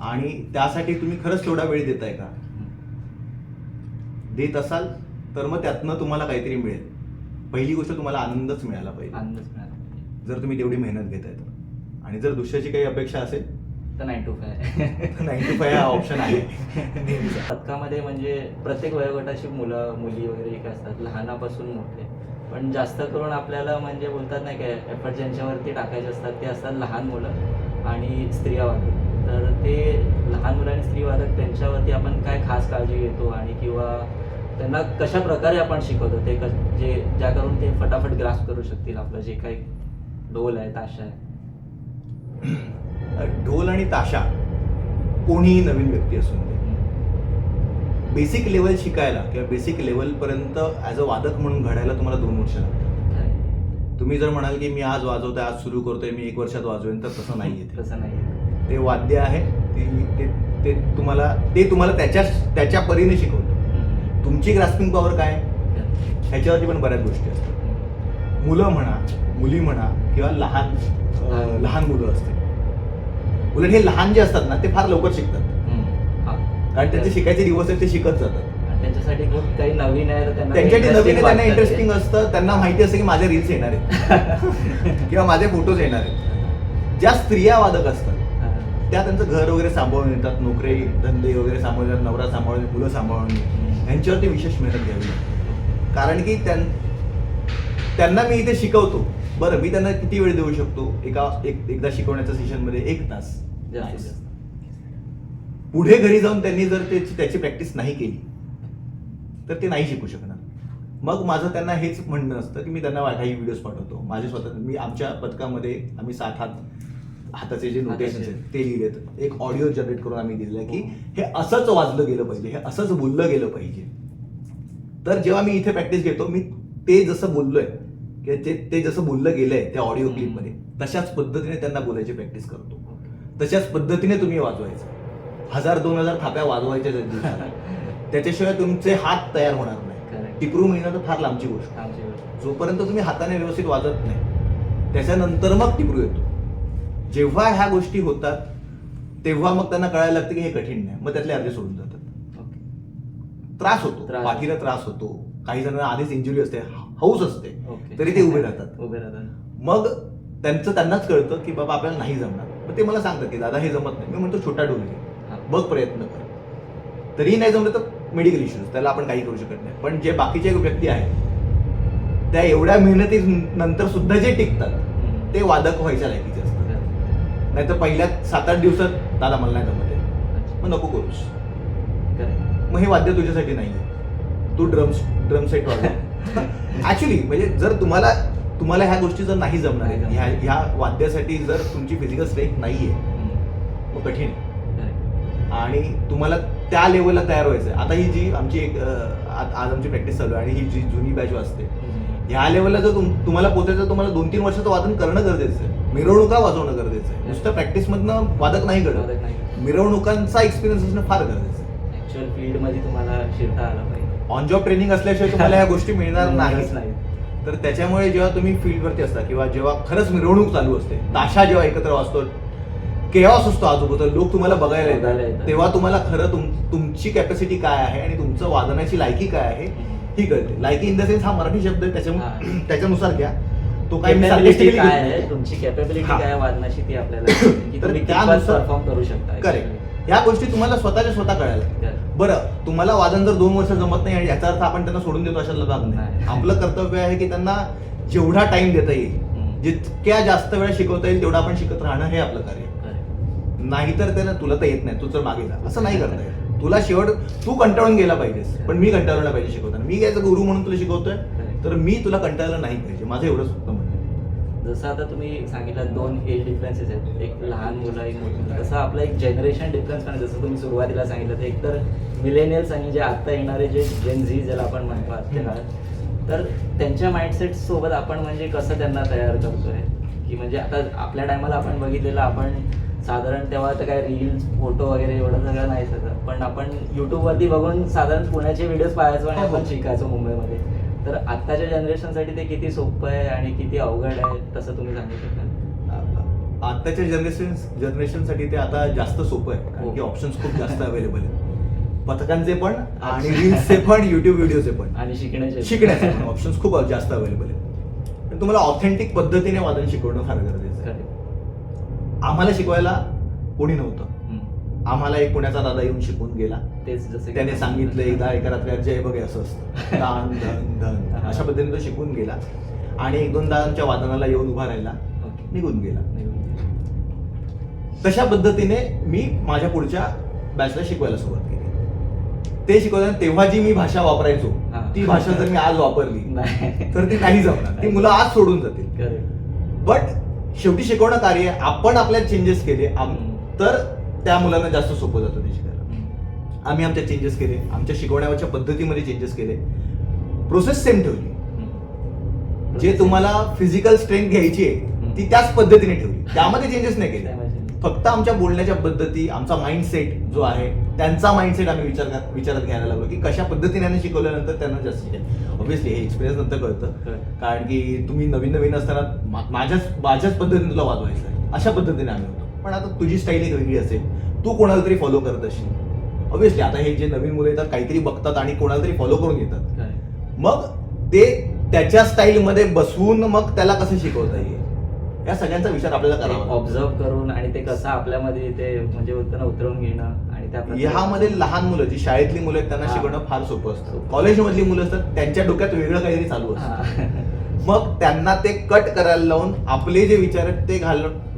आणि त्यासाठी तुम्ही खरंच तेवढा वेळ देताय का? देत असाल तर मग त्यातनं तुम्हाला काहीतरी मिळेल. पहिली गोष्ट, तुम्हाला आनंदच मिळाला पाहिजे. आनंदच मिळाला जर तुम्ही तेवढी मेहनत घेताय तर. आणि जर दुसऱ्याची काही अपेक्षा असेल तर 9 to 5. तर 9 to 5 हा ऑप्शन आहे नेहमीचा. पथकामध्ये म्हणजे प्रत्येक वयोगटाची मुलं मुली वगैरे एक असतात, लहानापासून मोठे. पण जास्त करून आपल्याला म्हणजे बोलतात नाही काय, एफर्ट ज्यांच्यावरती टाकायचे असतात ते असतात लहान मुलं आणि स्त्रियावादक. तर ते लहान मुलं आणि स्त्रीवादक त्यांच्यावरती आपण काय खास काळजी घेतो, आणि किंवा त्यांना कशा प्रकारे आपण शिकवतो ते जे ज्या करून ते फटाफट ग्रास्प करू शकतील आपलं जे काही ढोल आहे, ताशा आहे? ढोल आणि ताशा कोणीही नवीन व्यक्ती असून दे, बेसिक लेवल शिकायला किंवा बेसिक लेवलपर्यंत ॲज अ वादक म्हणून घडायला तुम्हाला 2 वर्ष लागतात. तुम्ही जर म्हणाल की मी आज वाजवतोय, आज सुरू करतोय, मी 1 वर्षात वाजवेन, तर तसं नाही आहे. तसं नाही. ते वाद्य आहे, ते तुम्हाला त्याच्या परीने शिकवतं. तुमची ग्रास्पिंग पॉवर काय ह्याच्यावरती पण बऱ्याच गोष्टी असतात. मुलं म्हणा, मुली म्हणा, किंवा लहान मुलं असते. उलट हे लहान जे असतात ना ते फार लवकर शिकतात, कारण त्यांचे शिकायचे दिवस आहेत, ते शिकत जातात. त्यांच्यासाठी खूप काही नवीन आहे, त्यांच्यासाठी नवीन आहे, त्यांना इंटरेस्टिंग असतं. त्यांना माहिती असतं की माझे रील्स येणार आहेत किंवा माझे फोटोज येणार आहेत. ज्या स्त्रिया वादक असतात त्या त्यांचं घर वगैरे सांभाळून येतात, नोकरी धंदे वगैरे सांभाळून, नवरा सांभाळून, मुलं सांभाळून, यांच्यावरती विशेष मेहनत घ्यावी लागते. कारण की त्यांना मी इथे शिकवतो, बरं मी त्यांना किती वेळ देऊ शकतो एकदा शिकवण्याच्या सेशनमध्ये? 1 तास. पुढे घरी जाऊन त्यांनी जर त्याची प्रॅक्टिस नाही केली तर ते नाही शिकू शकणार. मग माझं त्यांना हेच म्हणणं असतं की मी त्यांना काही व्हिडिओज पाठवतो. माझे मी आमच्या पथकामध्ये आम्ही 7 हाताचे जे नोटेशन्स आहेत ते लिहिलेत. एक ऑडिओ जनरेट करून आम्ही दिलेलं आहे की हे असंच वाजलं गेलं पाहिजे, हे असंच बोललं गेलं पाहिजे. तर जेव्हा मी इथे प्रॅक्टिस घेतो, मी ते जसं बोललोय किंवा ते जसं बोललं गेलंय त्या ऑडिओ क्लिपमध्ये, तशाच पद्धतीने त्यांना बोलायची प्रॅक्टिस करतो. तशाच पद्धतीने तुम्ही वाजवायचं. 1000-2000 थाप्या वाजवायच्या त्याच्याशिवाय तुमचे हात तयार होणार नाही. टिपरू मिळणं तर फार लांबची गोष्ट. जोपर्यंत तुम्ही हाताने व्यवस्थित वाजत नाही त्याच्यानंतर मग टिपरू येतो. जेव्हा ह्या गोष्टी होतात तेव्हा मग त्यांना कळायला लागतं की हे कठीण नाही. मग त्यातले अर्धे सोडून जातात. त्रास होतो, पाठीला त्रास होतो, काही जणांना आधीच इंजुरी असते, हौस असते, तरी ते उभे राहतात. मग त्यांनाच कळतं की बाबा आपल्याला नाही जमणार. मग ते मला सांगतात की दादा हे जमत नाही. मी म्हणतो छोटा ढोल घे, बघ प्रयत्न कर. तरीही नाही जमलं तर मेडिकल इश्यूज, त्याला आपण काही करू शकत नाही. पण जे बाकीचे व्यक्ती आहेत त्या एवढ्या मेहनती नंतर सुद्धा जे टिकतात ते वादक व्हायच्या लायकीचे असतात. नाहीतर पहिल्या 7-8 दिवसात दादा मला नाही जमत आहे, मग नको करूस. मग हे वाद्य तुझ्यासाठी नाहीये, तू ड्रम सेट वाजव. ऍक्च्युली म्हणजे जर तुम्हाला तुम्हाला ह्या गोष्टी जर नाही जमणार नाही आहे, जमणार. ह्या वाद्यासाठी जर तुमची फिजिकल स्ट्रेंथ नाही आहे मग कठीण आहे. आणि तुम्हाला त्या लेवलला तयार व्हायचं आहे. आता ही जी आमची एक आज आमची प्रॅक्टिस चालू आहे आणि ही जी जुनी बॅच असते ह्या लेवलला जर तुम्हाला पोहोचायचं, तुम्हाला 2-3 वर्षाचं वादन करणं गरजेचं आहे. मिरवणुका वाजवणं गरजेचं आहे. नुसतं प्रॅक्टिसमधनं वादक नाही घडत, मिरवणुकांचा एक्सपिरियन्स असणं फार गरजेचं आहे. ऍक्च्युअल फील्ड मध्ये तुम्हाला शिरता आलं पाहिजे. ऑन जॉब ट्रेनिंग असल्याशिवाय तुम्हाला ह्या गोष्टी मिळणार मिळणारच नाही. तर त्याच्यामुळे जेव्हा तुम्ही फील्डवरती असता किंवा जेव्हा खरंच मिरवणूक चालू असते, ताशा जेव्हा एकत्र वाजतो, केऑस असतो आजूबाजूला, लोक तुम्हाला बघायला येतात, तेव्हा तुम्हाला खरं तुमची कॅपॅसिटी काय आहे आणि तुमचं वादनाची लायकी काय आहे ही कळते. लायकी इन द सेन्स हा मराठी शब्द आहे, त्याच्यामुळे त्याच्यानुसार घ्या. तो काही मी Capability sarcastically काय घेतोय. आहे, तुमची कॅपेबिलिटी हा. काय आहे वादनाची ती आपल्याला कळते, की तर तुम्ही त्यानुसार परफॉर्म करू शकता. करेक्ट. या गोष्टी तुम्हाला स्वतःच्या स्वतः कळायला. Correct. बरं, तुम्हाला वादन जर 2 वर्ष जमत नाही आणि याचा अर्थ आपण त्यांना सोडून देतो अशातला भाग नाही. नाही. आपलं कर्तव्य आहे की त्यांना जेवढा टाइम देता येईल, जितक्या जास्त वेळा शिकवता येईल तेवढा आपण शिकत राहणं हे आपलं कार्य. नाहीतर त्याला तुला तर येत नाही, तू तर मागे जा, असं नाही करता येत. तुला शेवट तू कंटाळून गेला पाहिजेस, पण मी कंटाळला पाहिजे शिकवताना. मी याचा गुरु म्हणून तुला शिकवतोय, तर मी तुला कंटाळलं नाही पाहिजे. माझं एवढंच फक्त म्हणणं आहे. जसं आता तुम्ही सांगितलं 2 एज डिफरन्सेस आहेत, एक लहान मुलं एक मोठी मुलं. तसं आपला एक जनरेशन डिफरन्स पण आहे. जसं तुम्ही सुरुवातीला सांगितलं, एक तर मिलेनियल्स आणि जे आता येणारे जे जेन झी ज्याला आपण म्हणतो आजच्या काळात, तर त्यांच्या माइंडसेट सोबत आपण म्हणजे कसं त्यांना तयार करतोय, की म्हणजे आता आपल्या टायमाला आपण बघितलेलं, आपण साधारण तेव्हा तर काय रील्स फोटो वगैरे एवढं सगळं नाही सगळं, पण आपण युट्यूबवरती बघून साधारण पुण्याचे व्हिडिओज पाहायचो आणि आपण शिकायचो मुंबईमध्ये. तर आत्ताच्या जनरेशनसाठी ते किती सोपं आहे आणि किती अवघड आहे, तसं तुम्ही सांगू शकाल? आत्ताच्या जनरेशनसाठी ते आता जास्त सोपं आहे, कारण की ऑप्शन्स खूप जास्त अवेलेबल आहेत. पथकांचे पण आणि रील्सचे पण, युट्यूब व्हिडिओचे पण आणि शिकण्याचे पण ऑप्शन्स खूप जास्त अवेलेबल आहेत. पण तुम्हाला ऑथेंटिक पद्धतीने वादन शिकवणं फार गरजेचं आहे. आम्हाला शिकवायला कोणी नव्हतं. आम्हाला एक पुण्याचा दादा येऊन शिकवून गेला. तेच जसं त्याने सांगितलं एकदा एका रात्री जय बघे असं असतं, धन धन धन, अशा पद्धतीने तो शिकून गेला आणि 1-2 दादांच्या वादनाला येऊन उभा राहिला, निघून गेला. तशा पद्धतीने मी माझ्या पुढच्या बॅचला शिकवायला सुरुवात केली. ते शिकवताना तेव्हा जी मी भाषा वापरायचो, ती भाषा जर मी आज वापरली तर ती नाही जमणार. ती मुलं आज सोडून जातील. बट शेवटी शिकवणं कार्य आहे. आपण आपल्यात चेंजेस केले तर त्या मुलांना जास्त सोपं जातं ते शिकायला. आम्ही आमच्या चेंजेस केले, आमच्या शिकवण्याच्या पद्धतीमध्ये चेंजेस केले, प्रोसेस सेम ठेवली. जे तुम्हाला फिजिकल स्ट्रेंथ घ्यायची आहे ती त्याच पद्धतीने ठेवली, त्यामध्ये चेंजेस नाही केले. फक्त आमच्या बोलण्याच्या पद्धती, आमचा माइंडसेट जो आहे त्यांचा माइंडसेट आम्ही विचारात घ्यायला लागलो, की कशा पद्धतीने शिकवल्यानंतर त्यांना जास्त शिकेल. ऑब्व्हियसली हे एक्सपिरियन्स नंतर कळतं, कारण की तुम्ही नवीन असताना माझ्याच पद्धतीने तुला वाजवायचं आहे अशा पद्धतीने आम्ही होतो. पण आता तुझी स्टाईल एक वेगळी असेल, तू कोणाला तरी फॉलो करत असशील. ऑब्व्हियसली आता हे जे नवीन मुलं येतात काहीतरी बघतात आणि कोणाला तरी फॉलो करून येतात. मग ते त्याच्या स्टाईलमध्ये बसवून मग त्याला कसं शिकवता येईल या सगळ्यांचा विचार आपल्याला करावा. ऑब्झर्व करून आणि ते कसं आपल्यामध्ये ते म्हणजे त्यांना उतरवून घेणं आणि त्या ह्यामध्ये लहान मुलं जी शाळेतली मुलं आहेत त्यांना शिकवणं फार सोपं असतं. कॉलेजमधली मुलं असतात त्यांच्या डोक्यात वेगळं काहीतरी चालू असतं. मग त्यांना ते कट करायला लावून आपले जे विचार आहेत ते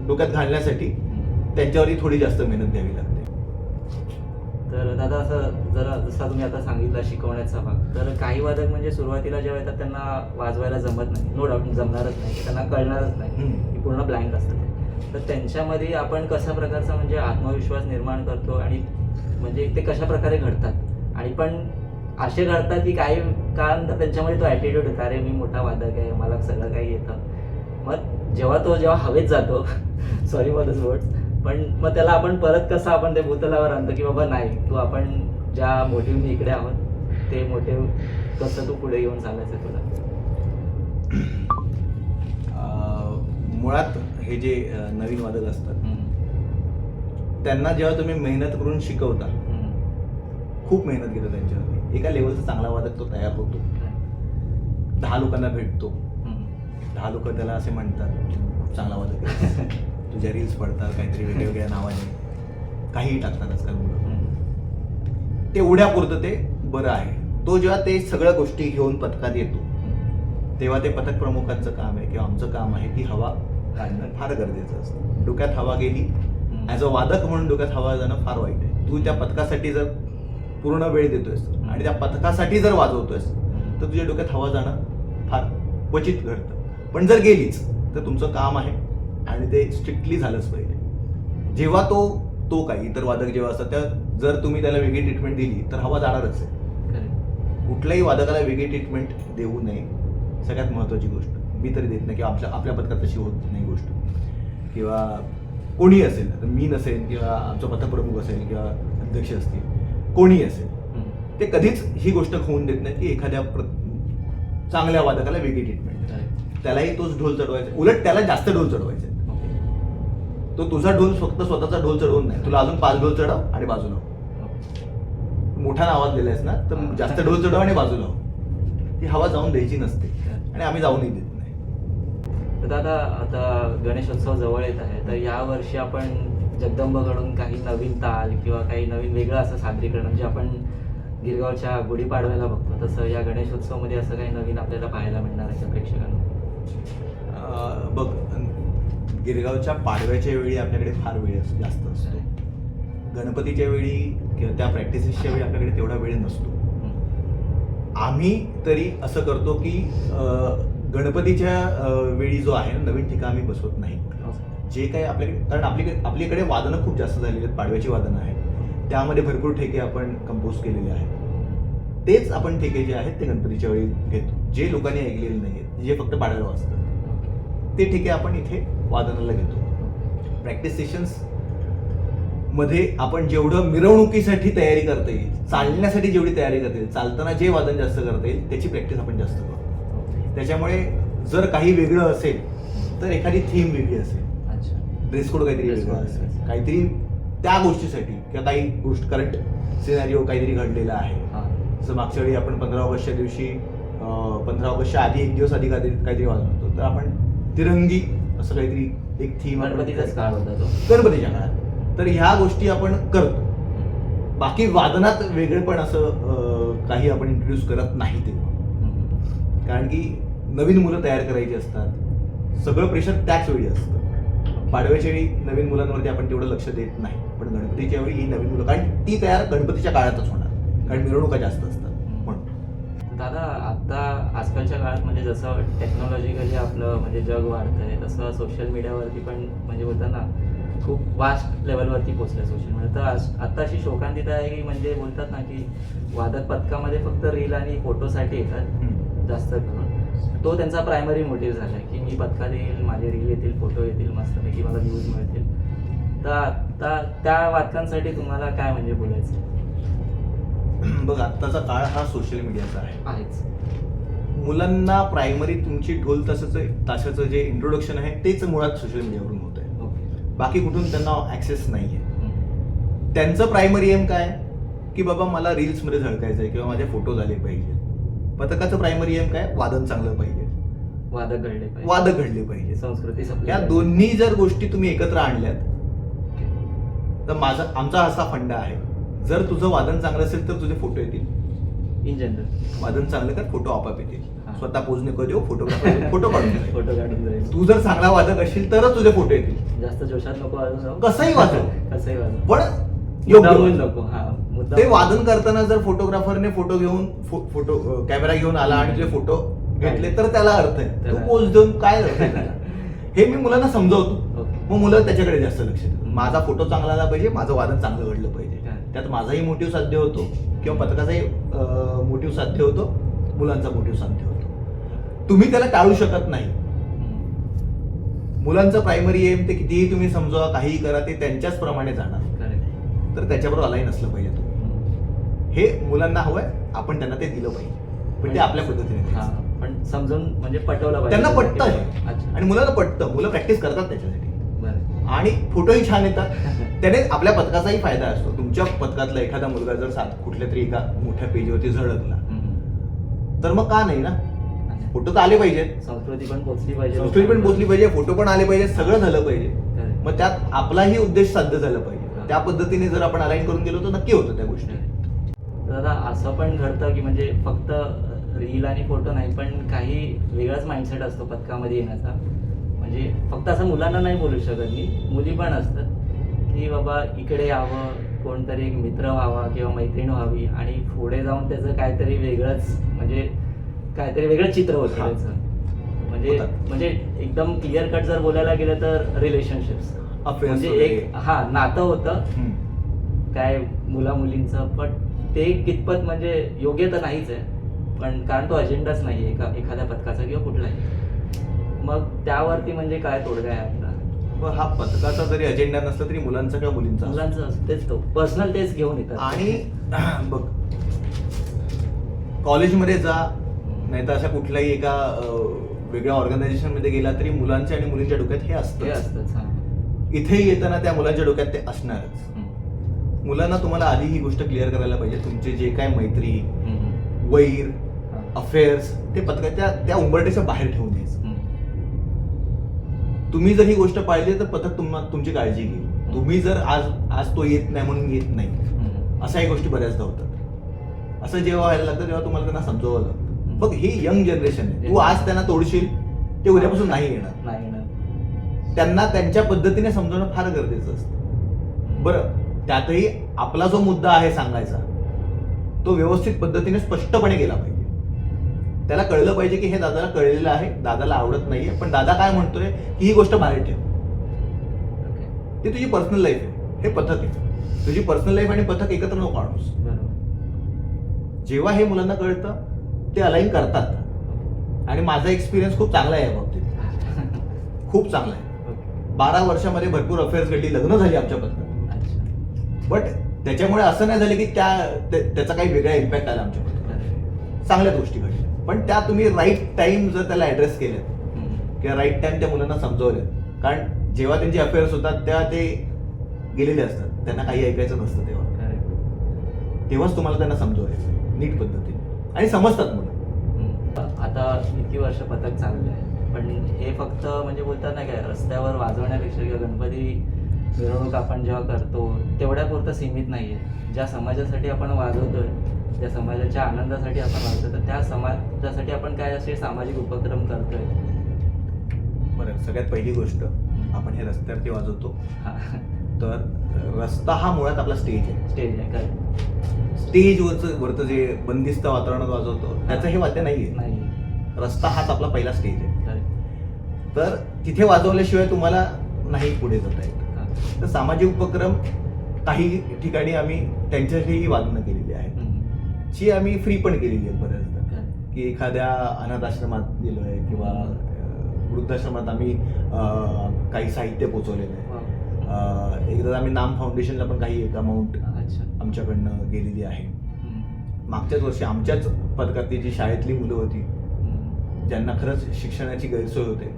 डोक्यात घालण्यासाठी त्यांच्यावरही थोडी जास्त मेहनत घ्यावी लागते. तर दादा असं जरा जसा तुम्ही आता सांगितला शिकवण्याचा भाग, तर काही वादक म्हणजे सुरुवातीला जेव्हा येतात त्यांना वाजवायला जमत नाही, नो डाऊट जमणारच नाही, त्यांना कळणारच नाही, की पूर्ण ब्लँक असतं. तर त्यांच्यामध्ये आपण कशा प्रकारचा म्हणजे आत्मविश्वास निर्माण करतो आणि म्हणजे ते कशा प्रकारे घडतात आणि पण असे घडतात की काही काळानंतर त्यांच्यामध्ये तो ॲटिट्यूड होता, अरे मी मोठा वादक आहे, मला सगळं काही येतं. मग जेव्हा हवेत जातो सॉरी फॉर दिस वर्ड्स, पण मग त्याला आपण परत कसं आपण ते भूतलावर आणतो की बाबा नाही, तू आपण ज्या मोटिव्हने इकडे आहोत ते मोटिव्ह कसं तू पुढे घेऊन चालायचं तुला. मुळात हे जे नवीन वादक असतात त्यांना जेव्हा तुम्ही मेहनत करून शिकवता, खूप मेहनत घेतो त्यांच्यावरती, एका लेवलचा चांगला वादक तो तयार होतो. 10 लोकांना भेटतो, 10 लोक त्याला असे म्हणतात खूप चांगला वादक आहे. तुझ्या रील्स पडतात काहीतरी वेगवेगळ्या नावाने, काहीही टाकतात आजकाल मुलं. तेवढ्यापुरतं ते बरं आहे. तो जेव्हा ते सगळ्या गोष्टी घेऊन पथकात येतो तेव्हा ते पथक प्रमुखांचं काम आहे किंवा आमचं काम आहे की हवा काढणं फार गरजेचं असतं. डोक्यात हवा गेली, ॲज अ वादक म्हणून डोक्यात हवा जाणं फार वाईट आहे. तू त्या पथकासाठी जर पूर्ण वेळ देतोयस आणि त्या पथकासाठी जर वाजवतोयस तर तुझ्या डोक्यात हवा जाणं फार क्वचित घडतं. पण जर गेलीच तर तुमचं काम आहे आणि ते स्ट्रिक्टली झालंच पाहिजे. जेव्हा तो काही इतर वादक जेव्हा असतात त्या जर तुम्ही त्याला वेगळी ट्रीटमेंट दिली तर हवा जाणारच आहे. Correct. कुठल्याही वादकाला वेगळी ट्रीटमेंट देऊ नये, सगळ्यात महत्त्वाची गोष्ट. मी तरी देत नाही किंवा आपल्या पथकात तशी होत नाही गोष्ट. किंवा कोणी असेल, मी नसेल किंवा आमचा पथकप्रमुख असेल किंवा अध्यक्ष असतील, कोणी असेल, ते कधीच ही गोष्ट होऊन देत नाही की एखाद्या चांगल्या वादकाला वेगळी ट्रीटमेंट. त्यालाही तोच ढोल चढवायचा, उलट त्याला जास्त ढोल चढवायचा. तो तुझा ढोल फक्त स्वतःचा ढोल चढवून नाही, तुला अजून 5 ढोल चढव आणि बाजूला हो. मोठा आवाज दिलायस ना तर जास्त ढोल चढव आणि बाजूला हो. ती हवा जाऊन द्यायची नसते आणि आम्ही जाऊनही देत नाही. तर दादा, आता गणेशोत्सव जवळ येत आहे, तर या वर्षी आपण जगदंबाकडून काही नवीन ताल किंवा काही नवीन वेगळं असं सादरीकरण, म्हणजे आपण गिरगावच्या गुढीपाडव्याला बघतो तसं या गणेशोत्सवमध्ये असं काही नवीन आपल्याला पाहायला मिळणार आहे प्रेक्षकांना? बघ, गिरगावच्या पाडव्याच्या वेळी आपल्याकडे फार वेळ जास्त असतो. गणपतीच्या वेळी किंवा त्या प्रॅक्टिसेसच्या वेळी आपल्याकडे तेवढा वेळ नसतो. आम्ही तरी असं करतो की गणपतीच्या वेळी जो आहे ना, नवीन ठिकाण आम्ही बसवत नाही. जे काही आपल्याकडे, कारण आपल्याकडे वादनं खूप जास्त झालेली आहेत, पाडव्याची वादनं आहेत, त्यामध्ये भरपूर ठेके आपण कंपोज केलेले आहेत. तेच आपण ठेके जे आहेत ते गणपतीच्या वेळी घेतो, जे लोकांनी ऐकलेले नाही आहेत, जे फक्त पाडायला वाजतात, ते ठेके आपण इथे वादनाला घेतो. प्रॅक्टिस सेशन्स मध्ये आपण जेवढं मिरवणुकीसाठी तयारी करता येईल, चालण्यासाठी जेवढी तयारी करता येईल, चालताना जे वादन जास्त करता येईल त्याची प्रॅक्टिस आपण जास्त करतो. त्याच्यामुळे जर काही वेगळं असेल तर एखादी थीम वेगळी असेल, ड्रेस कोड काहीतरी वेगळा असेल, काहीतरी त्या गोष्टीसाठी किंवा काही गोष्ट करंट सिनारिओ काहीतरी घडलेला आहे. जसं मागच्या वेळी आपण 15 ऑगस्टच्या दिवशी 15 ऑगस्टच्या आधी एक दिवस आधी काहीतरी वाजवत होतो, तर आपण तिरंगी असं काहीतरी एक थीम, गणपतीचाच काळ होता तो, गणपतीच्या काळात, तर ह्या गोष्टी आपण करतो. बाकी वादनात वेगळेपण असं काही आपण इंट्रोड्यूस करत नाही तेव्हा, कारण की नवीन मुलं तयार करायची असतात, सगळं प्रेशर त्याच वेळी असतं. पाडव्याच्या वेळी नवीन मुलांवरती आपण तेवढं लक्ष देत नाही, पण गणपतीच्या वेळी ही नवीन मुलं, कारण ती तयार गणपतीच्या काळातच होणार, कारण मिरवणुका जास्त असतात म्हणून. दादा, आता आजकालच्या काळात म्हणजे जसं टेक्नॉलॉजिकली आपलं म्हणजे जग वाढतंय, तसं सोशल मीडियावरती पण म्हणजे बोलतात ना खूप वास्ट लेवलवरती पोहोचलं सोशल मीडिया. तर आता अशी शोकांतिका आहे की म्हणजे बोलतात ना की वादक पथकामध्ये फक्त रील आणि फोटोसाठी येतात जास्त करून. तो त्यांचा प्रायमरी मोटिव्ह झाला आहे की मी पथकात येईल, माझे रील येतील, फोटो येतील, मस्तपैकी मला व्ह्यूज मिळतील. तर आता त्या वादकांसाठी तुम्हाला काय म्हणजे बोलायचं? बघ, आत्ताचा काळ हा सोशल मीडियाचा आहेच. मुलांना प्रायमरी तुमची ढोल ताशाचं जे इंट्रोडक्शन आहे तेच मुळात सोशल मीडियावरून होत आहे. बाकी कुठून त्यांना ऍक्सेस नाही आहे. त्यांचं प्रायमरी एम काय की बाबा मला रील्समध्ये झळकायचं आहे किंवा माझे फोटो झाले पाहिजे. पथकाचं प्रायमरी एम काय, वादन चांगलं पाहिजे, वादक घडले पाहिजे, संस्कृती. या दोन्ही जर गोष्टी तुम्ही एकत्र आणल्यात तर आमचा असा फंडा आहे, जर तुझं वादन चांगलं असेल तर तुझे फोटो येतील. इन जनरल वादन चांगलं कर, फोटो आपाप येतील. स्वतः पोज नको देऊ, फोटोग्राफर फोटो काढून जाईल. तू जर चांगला वादक असशील तरच तुझे फोटो येतील. जास्त जोशात नको वाजवू, कसंही वाजव, पण योग्य नको. ते वादन करताना जर फोटोग्राफरने फोटो घेऊन कॅमेरा घेऊन आला आणि तुझे फोटो घेतले तर त्याला अर्थ आहे. तू पोज देऊन काय अर्थ आहे त्याला? हे मी मुलांना समजवतो. मग मुलं त्याच्याकडे जास्त लक्ष देतात. माझा फोटो चांगला आला पाहिजे, माझं वादन चांगलं घडलं पाहिजे. त्यात माझाही मोटिव्ह साध्य होतो किंवा पथकाचाही मोटिव्ह साध्य होतो, मुलांचा मोटिव्ह साध्य होतो. तुम्ही त्याला टाळू शकत नाही. मुलांचं प्रायमरी एम ते कितीही तुम्ही समजवा, काहीही करा, ते त्यांच्याच प्रमाणे जाणार. तर त्याच्याबरोबर अलाईन असलं पाहिजे तुम्ही. हे मुलांना हवंय, आपण त्यांना ते दिलं पाहिजे, पण ते आपल्या पद्धतीने पण समजून म्हणजे पटवलं पाहिजे. त्यांना पटतं हे, आणि मुलांना पटतं. मुलं प्रॅक्टिस करतात त्याच्यासाठी, आणि फोटोही छान येतात. त्याने आपल्या पथकाचाही फायदा असतो. तुमच्या पथकातला एखादा मुलगा जर कुठल्या तरी एका मोठ्या पेजवरती झळकला तर मग का नाही ना, फोटो तर आले पाहिजेत, संस्कृती पण पोचली पाहिजे, फोटो पण आले पाहिजे, सगळं झालं पाहिजे. मग त्यात आपलाही उद्देश साध्य झाला पाहिजे. त्या पद्धतीने जर आपण अलाईन करून गेलो तर नक्की होतं त्या गोष्टी. दादा, असं पण घडतं की म्हणजे फक्त रील आणि फोटो नाही, पण काही वेगळाच माइंडसेट असतो पथकामध्ये येण्याचा. म्हणजे फक्त असं मुलांना नाही बोलू शकत मी, मुली पण असतात की बाबा इकडे यावं, कोणतरी एक मित्र व्हावा किंवा मैत्रीण व्हावी, आणि पुढे जाऊन त्याचं काहीतरी वेगळंच म्हणजे काहीतरी वेगळं चित्र होतं त्याचं. म्हणजे होतात. म्हणजे एकदम क्लिअर कट जर बोलायला गेलं तर रिलेशनशिप्स Affairs म्हणजे वगैरे. एक नातं होतं हम्म. काय मुला मुलींचं, पण ते कितपत म्हणजे योग्य तर नाहीच आहे, पण कारण तो अजेंडाच नाही आहे एखाद्या पथकाचा किंवा कुठलाही. मग त्यावरती म्हणजे काय तोडगा आहे आपला? मग हा पथकाचा जरी अजेंडा नसला तरी मुलांचा किंवा मुलींचा असतो. मुलांचं असं तेच तो पर्सनल तेच घेऊन येतात. आणि बघ, कॉलेजमध्ये जा नाही तर अशा कुठल्याही एका वेगळ्या ऑर्गनायझेशन मध्ये गेला तरी मुलांच्या आणि मुलींच्या डोक्यात हे हे असतं. असतंच. हां. इथेही येताना त्या मुलांच्या डोक्यात ते असणारच. हम्म. मुलांना तुम्हाला आधी ही गोष्ट क्लिअर करायला पाहिजे, तुमचे जे काय मैत्री, हम्म. वैर, हां. अफेअर्स ते पथकाच्या त्या उंबरठ्याच्या बाहेर ठेवून द्यायचं. हम्म. तुम्ही जर ही गोष्ट पाहिली तर पथक तुमची काळजी घेईल. तुम्ही जर आज तो येत नाही म्हणून येत नाही, हम्म. अशाही गोष्टी बऱ्याचदा होतात. असं जेव्हा व्हायला लागतं तेव्हा तुम्हाला त्यांना समजवावं लागतं. बघ, ही यंग जनरेशन आहे, तू आज त्यांना तोडशील ते उद्यापासून नाही येणार. नाही येणार. त्यांना त्यांच्या पद्धतीने समजवणं फार गरजेचं असतं. बरं, त्यातही आपला जो मुद्दा आहे सांगायचा तो व्यवस्थित पद्धतीने स्पष्टपणे गेला पाहिजे. त्याला कळलं पाहिजे की हे दादाला कळलेलं आहे, दादाला आवडत नाहीये, पण दादा काय म्हणतोय की ही गोष्ट बाहेर ठेव. ओके. ती तुझी पर्सनल लाईफ आहे, हे पथक आहे. तुझी पर्सनल लाईफ आणि पथक एकत्र नको आणूस. बरोबर. जेव्हा हे मुलांना कळतं ते अलाईन करतात. आणि माझा एक्सपिरियन्स खूप चांगला आहे या बाबतीत, खूप चांगला आहे. ओके. 12 वर्षामध्ये भरपूर अफेअर्स घडली, लग्न झाली आमच्या पथकात. अच्छा. बट त्याच्यामुळे असं नाही झालं की त्याचा काही वेगळा इम्पॅक्ट आला आमच्या पथकात. चांगल्या गोष्टी घडल्या, पण त्या तुम्ही राईट टाइम जर त्याला ऍड्रेस केलं हम्म. किंवा राईट टाइम त्या मुलांना समजवलं. कारण जेव्हा त्यांचे अफेअर्स होतात तेव्हा ते गेलेले असतात, त्यांना काही ऐकायचं नसतं. तेव्हाच तुम्हाला त्यांना समजवायचं नीट पद्धतीने, आणि समजतात मुलं. आता इतकी वर्ष पथक चाललं आहे, पण हे फक्त म्हणजे बोलतात ना काय रस्त्यावर वाजवण्यापेक्षा किंवा गणपती मिरवणूक आपण जेव्हा करतो तेवढ्यापुरतं सीमित नाही आहे. ज्या समाजासाठी आपण वाजवतोय, ज्या समाजाच्या आनंदासाठी आपण वाजवतो, तर त्या समाजासाठी आपण काय असे सामाजिक उपक्रम करतोय? बरं, सगळ्यात पहिली गोष्ट, आपण हे रस्त्यावरती वाजवतो तर रस्ता हा मुळात आपला स्टेज आहे. स्टेज आहे काय? स्टेजवरचं जे बंदिस्त वातावरणात वाजवतो त्याचं हे वाद्य नाहीये. नाही. रस्ता हाच आपला पहिला स्टेज आहे. काय? तर तिथे वाजवल्याशिवाय तुम्हाला नाही पुढे जाता येत. हां. तर सामाजिक उपक्रम काही ठिकाणी आम्ही त्यांच्यासाठीही वादनं केलेली आहेत, हम्म. जी आम्ही फ्री पण केलेली आहेत बऱ्याचदा. काय? की एखाद्या अनाथ आश्रमात गेलोय किंवा वृद्धाश्रमात आम्ही काही साहित्य पोचवलेलं आहे. वा. एकदा आम्ही नाम फाउंडेशनला पण काही एक अमाऊंट अच्छा. आमच्याकडनं गेलेली आहे. हम्म. मागच्याच वर्षी आमच्याच पथकातली जी शाळेतली मुलं होती हम्म. ज्यांना खरंच शिक्षणाची गैरसोय होते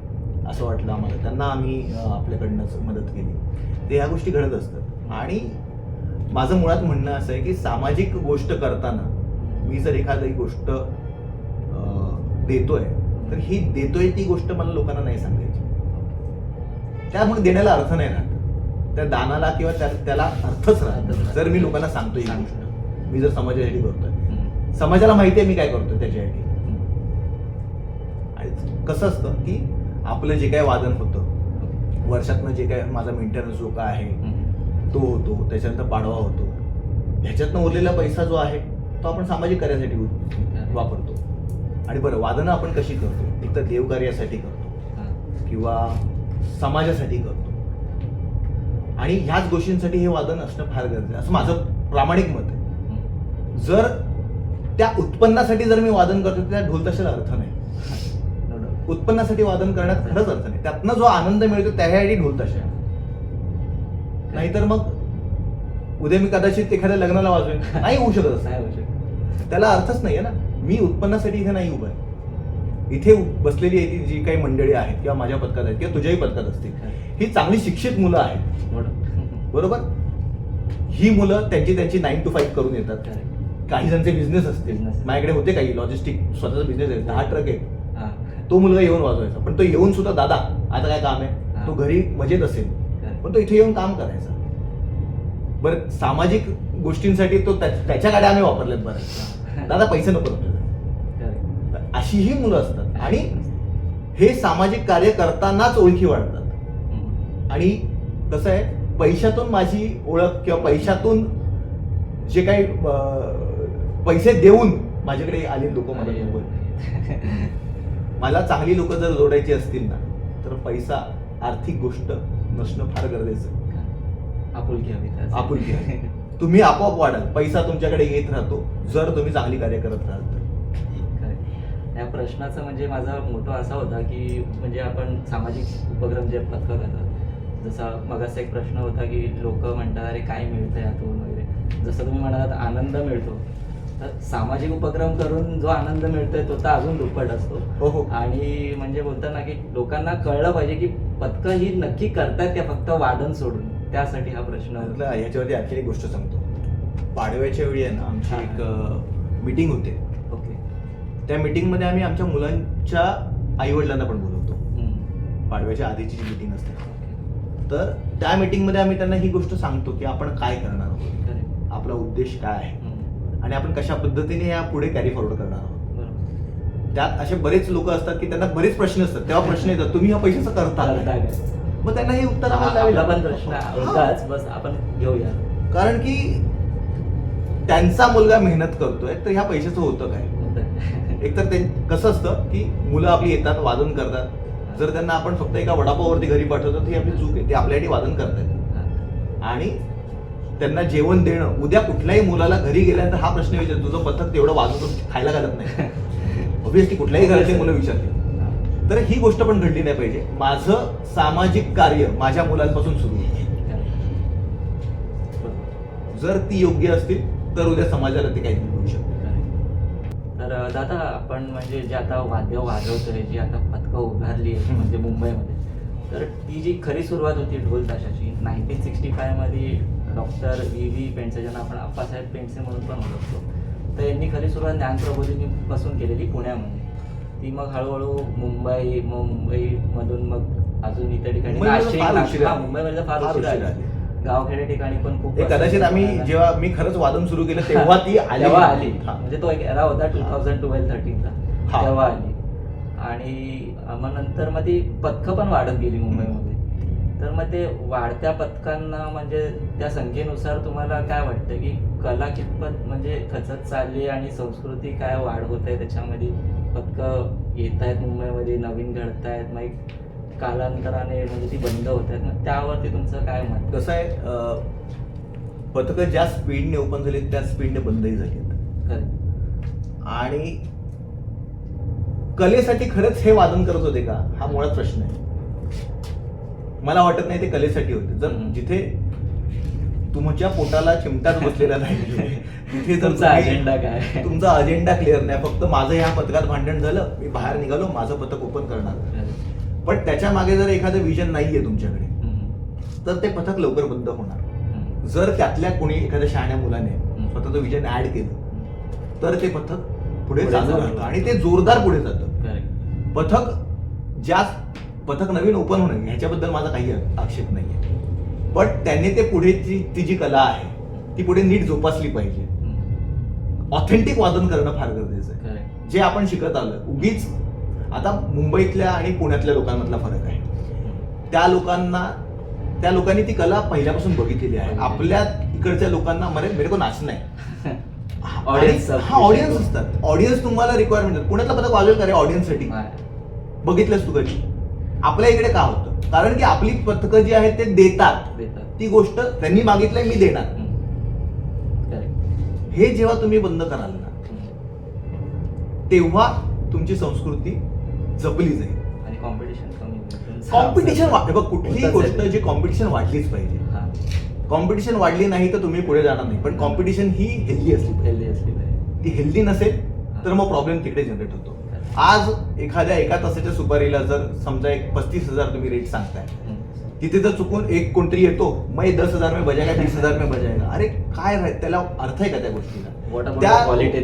असं वाटलं आम्हाला, त्यांना आम्ही आपल्याकडनंच मदत केली. ते ह्या गोष्टी घडत असतात. आणि माझं मुळात म्हणणं असं आहे की सामाजिक गोष्ट करताना मी जर एखादी गोष्ट देतोय तर ही देतोय ती गोष्ट मला लोकांना नाही सांगायची. त्यामुळे देण्याला अर्थ नाही राहत, त्या दानाला किंवा त्याला अर्थच राहत जर मी लोकांना सांगतोय ही गोष्ट. मी जर समाजासाठी करतोय, समाजाला माहिती आहे मी काय करतोय त्याच्यासाठी. आणि कसं असतं की आपलं जे काय वादन होतं वर्षातनं, जे काय माझा मेंटेनन्स जो काय आहे तो होतो, त्याच्यानंतर पाडवा होतो, ह्याच्यातनं उरलेला पैसा जो आहे तो आपण सामाजिक कार्यासाठी वापरतो. आणि बरं, वादनं आपण कशी करतो? एक तर देवकार्यासाठी करतो किंवा समाजासाठी करतो, आणि ह्याच गोष्टींसाठी हे वादन असणं फार गरजेचं आहे असं माझं प्रामाणिक मत आहे. जर त्या उत्पन्नासाठी जर मी वादन करतो त्या ढोल ताशाला अर्थ नाही. उत्पन्नासाठी वादन करण्यात खरंच अर्थ नाही. त्यातनं जो आनंद मिळतो त्यासाठी ढोल ताशा आहे. नाहीतर मग उद्या मी कदाचित एखाद्या लग्नाला वाजवेन, नाही होऊ शकत असं. नाही होऊ शकत. त्याला अर्थच नाहीये ना. मी उत्पन्नासाठी इथे नाही उभा आहे. इथे बसलेली आहे ती जी काही मंडळी आहेत किंवा माझ्या पथकात आहेत किंवा तुझ्याही पथकात असतील, ही चांगली शिक्षित मुलं आहेत, बरोबर. ही मुलं त्यांची 9 to 5 करून येतात. काही जणांचे बिझनेस असतील. माझ्याकडे होते काही लॉजिस्टिक स्वतःचा बिझनेस आहे, 10 ट्रक आहे. तो मुलगा येऊन वाजवायचा, पण तो येऊन सुद्धा दादा आता काय काम आहे, तो घरी मजेत असेल पण तो इथे येऊन काम करायचा. बरं, सामाजिक गोष्टींसाठी तो त्याच्या गाड्या आम्ही वापरल्यात. बरं दादा पैसे नको आपल्याला, अशीही मुलं असतात. आणि हे सामाजिक कार्य करतानाच ओळखी वाढतात. आणि कसं आहे, पैशातून माझी ओळख किंवा पैशातून जे काही पैसे देऊन माझ्याकडे आले लोक मला मला चांगली लोक जर जोडायची असतील ना तर पैसा, आर्थिक गोष्ट नसणं फार गरजेचं आहे. आपुलकी हवी त्यासाठी. आपुलकी हवी. तुम्ही आपोआप वाढाल, पैसा तुमच्याकडे येत राहतो जर तुम्ही चांगली कार्य करत राहाल तर. या प्रश्नाचा म्हणजे माझा मोठा असा होता की म्हणजे आपण सामाजिक उपक्रम जे पथकं करतात, जसा मगाचा एक प्रश्न होता की लोक म्हणतात अरे काय मिळतं यातून वगैरे, जसं तुम्ही म्हणालात आनंद मिळतो, तर सामाजिक उपक्रम करून जो आनंद मिळतोय तो तर अजून दुप्पट असतो. हो हो. आणि म्हणजे बोलतात ना की लोकांना कळलं पाहिजे की पथकं ही नक्की करतायत त्या फक्त वादन सोडून, त्यासाठी हा प्रश्न होता. ह्याच्यावरती आणखी एक गोष्ट सांगतो. पाडव्याच्या वेळी आहे ना आमची एक मीटिंग होते. ओके. त्या मीटिंगमध्ये आम्ही आमच्या मुलांच्या आईवडिलांना पण बोलवतो. पाडव्याच्या आधीची जी मीटिंग असते, तर त्या मीटिंगमध्ये आम्ही त्यांना ही गोष्ट सांगतो की आपण काय करणार आहोत, आपला उद्देश काय आहे आणि आपण कशा पद्धतीने या पुढे कॅरी फॉरवर्ड करणार आहोत. त्यात असे बरेच लोक असतात की त्यांना बरेच प्रश्न असतात. तेव्हा प्रश्न येतात तुम्ही ह्या पैशाचं करता काय? मग त्यांना हे उत्तर आम्हाला द्यावे आपला पण लागतात. प्रश्न होताच, बस आपण घेऊया. कारण की त्यांचा मुलगा मेहनत करतोय तर ह्या पैशाचं होतं काय? एकतर ते कसं असतं की मुलं आपली येतात, वादन करतात. जर त्यांना आपण फक्त एका वडापाववरती घरी पाठवतो तर ही आपली चूक आहे. ते आपल्यासाठी वादन करतायत आणि त्यांना जेवण देणं. उद्या कुठल्याही मुलाला घरी गेल्यानंतर हा प्रश्न विचारतो, तुझं पथक तेवढं वाजवून खायला घालत नाही. ऑब्व्हियसली कुठल्याही घरातली मुलं विचारतील. तर ही गोष्ट पण घडली नाही पाहिजे. माझं सामाजिक कार्य माझ्या मुलांपासून सुरू होतं. जर ती योग्य असतील तर उद्या समाजाला ते काही मिळू शकते. तर दादा, आपण म्हणजे जे आता वाद्य वाजवतोय, जी आता पथकं उभारली आहेत म्हणजे मुंबईमध्ये, तर ती जी खरी सुरुवात होती ढोल ताशाची 1965 मध्ये डॉक्टर व्ही पेंडसे, ज्यांना आपण आप्पासाहेब पेंडसे म्हणून पण ओळखतो, तर यांनी खरी सुरुवात ज्ञानप्रबोधिनीपासून केलेली पुण्यामध्ये. ती मग हळूहळू मुंबईमधून मग अजून इतर ठिकाणी मुंबईमध्ये फार उशिरा आली. गावखेड्या ठिकाणी पण खूप कदाचित आम्ही जेव्हा मी खरंच वादन सुरू केलं तेव्हा ती आली. म्हणजे तो एक एरा होता 2012-13 ला, तेव्हा आली. आणि मग नंतर मग ती पथकं पण वाढत गेली मुंबईमध्ये. तर मग ते वाढत्या पथकांना म्हणजे त्या संख्येनुसार तुम्हाला काय वाटतं की कला कितपत म्हणजे खचत चालली आणि संस्कृती काय वाढ होत आहे त्याच्यामध्ये? पथकं येत आहेत मुंबईमध्ये, नवीन घडतायत, मग कालांतराने म्हणजे ती बंद होत आहेत, मग त्यावरती तुमचं काय मत? कसं आहे, पथकं ज्या स्पीडने ओपन झाली त्या स्पीडने बंदही झाली. आणि कलेसाठी खरंच हे वादन करत होते का, हा मुळात प्रश्न आहे. मला वाटत नाही ते कलेसाठी होते. जर जिथे तुमच्या पोटाला चिमटाच बसलेला नाही, तिथे तुमचा अजेंडा काय, तुमचा अजेंडा क्लिअर नाही, फक्त माझं ह्या पथकात भांडण झालं, मी बाहेर निघालो, माझं पथक ओपन करणार, पण त्याच्या मागे जर एखादं विजन नाहीये तुमच्याकडे तर ते पथक लवकर बंद होणार. जर त्यातल्या कोणी एखाद्या शहाण्या मुलाने स्वतःचं विजन ऍड केलं तर ते पथक पुढे चालू राहतं आणि ते जोरदार पुढे जातं. पथक नवीन ओपन होणं ह्याच्याबद्दल माझा काही आक्षेप नाहीये, पण त्याने ते पुढे ती जी कला आहे ती पुढे नीट जोपासली पाहिजे. ऑथेंटिक वादन करणं फार गरजेचं आहे. जे आपण शिकत आलोय, उगीच आता मुंबईतल्या आणि पुण्यातल्या लोकांमधला फरक आहे. त्या लोकांनी ती कला पहिल्यापासून बघितलेली आहे. आपल्या इकडच्या लोकांना मेरे को नाचना आहे. ऑडियन्स असतात. ऑडियन्स तुम्हाला रिक्वायरमेंट. पुण्यातला पथक वाजवेल का रे ऑडियन्ससाठी? बघितलंस तू कधी? आपल्या इकडे का होतं? कारण की आपली पथकं जी आहेत ते देतात. ती गोष्ट त्यांनी मागितलंय, मी देणार. हे जेव्हा तुम्ही बंद कराल ना, तेव्हा तुमची संस्कृती जपली जाईल आणि कॉम्पिटिशन कमी होईल. कॉम्पिटिशन बघ, कुठलीही गोष्ट जी कॉम्पिटिशन वाढलीच पाहिजे. कॉम्पिटिशन वाढली नाही तर तुम्ही पुढे जाणार नाही. पण कॉम्पिटिशन ही हेल्दी असली पाहिजे. ती हेल्दी नसेल तर मग प्रॉब्लेम तिकडे जनरेट होतो. आज एखाद्या एका तासाच्या सुपारीला जर समजा एक 35,000 तुम्ही रेट सांगताय, तिथे जर चुकून एक कोणतरी येतो, मग 10,000 में बजाएगा, 20,000 में बजाएगा, अरे काय त्याला अर्थ आहे का त्या गोष्टीला? त्या क्वालिटी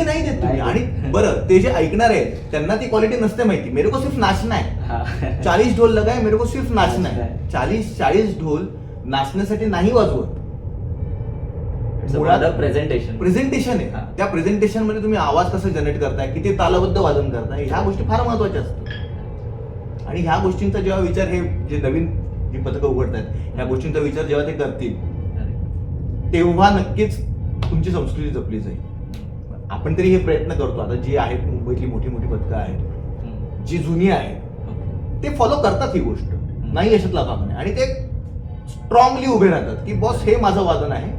नाही देत तुम्ही. आणि बरं, ते जे ऐकणार आहेत त्यांना ती क्वालिटी नसते माहिती. मेरे को सिर्फ नाचना है, 40 ढोल लगाए, मेरे को सिर्फ नाचना है. 40 ढोल नाचण्यासाठी नाही वाजवत. प्रेझेंटेशन आहे. त्या प्रेझेंटेशन मध्ये तुम्ही आवाज कसं जनरेट करताय, किती तालबद्ध वादन करताय, ह्या गोष्टी फार महत्वाच्या असतात. आणि ह्या गोष्टींचा जेव्हा विचार हे जे नवीन जी पथकं उघडतात, ह्या गोष्टींचा विचार जेव्हा ते करतील तेव्हा नक्कीच तुमची संस्कृती जपली जाईल. आपण तरी हे प्रयत्न करतो. आता जी आहेत मुंबईतली मोठी मोठी पथकं आहेत जी जुनी आहे ते फॉलो करतात ही गोष्ट, नाही याच्यातला भाग नाही. आणि ते स्ट्रॉंगली उभे राहतात की बॉस हे माझं वादन आहे,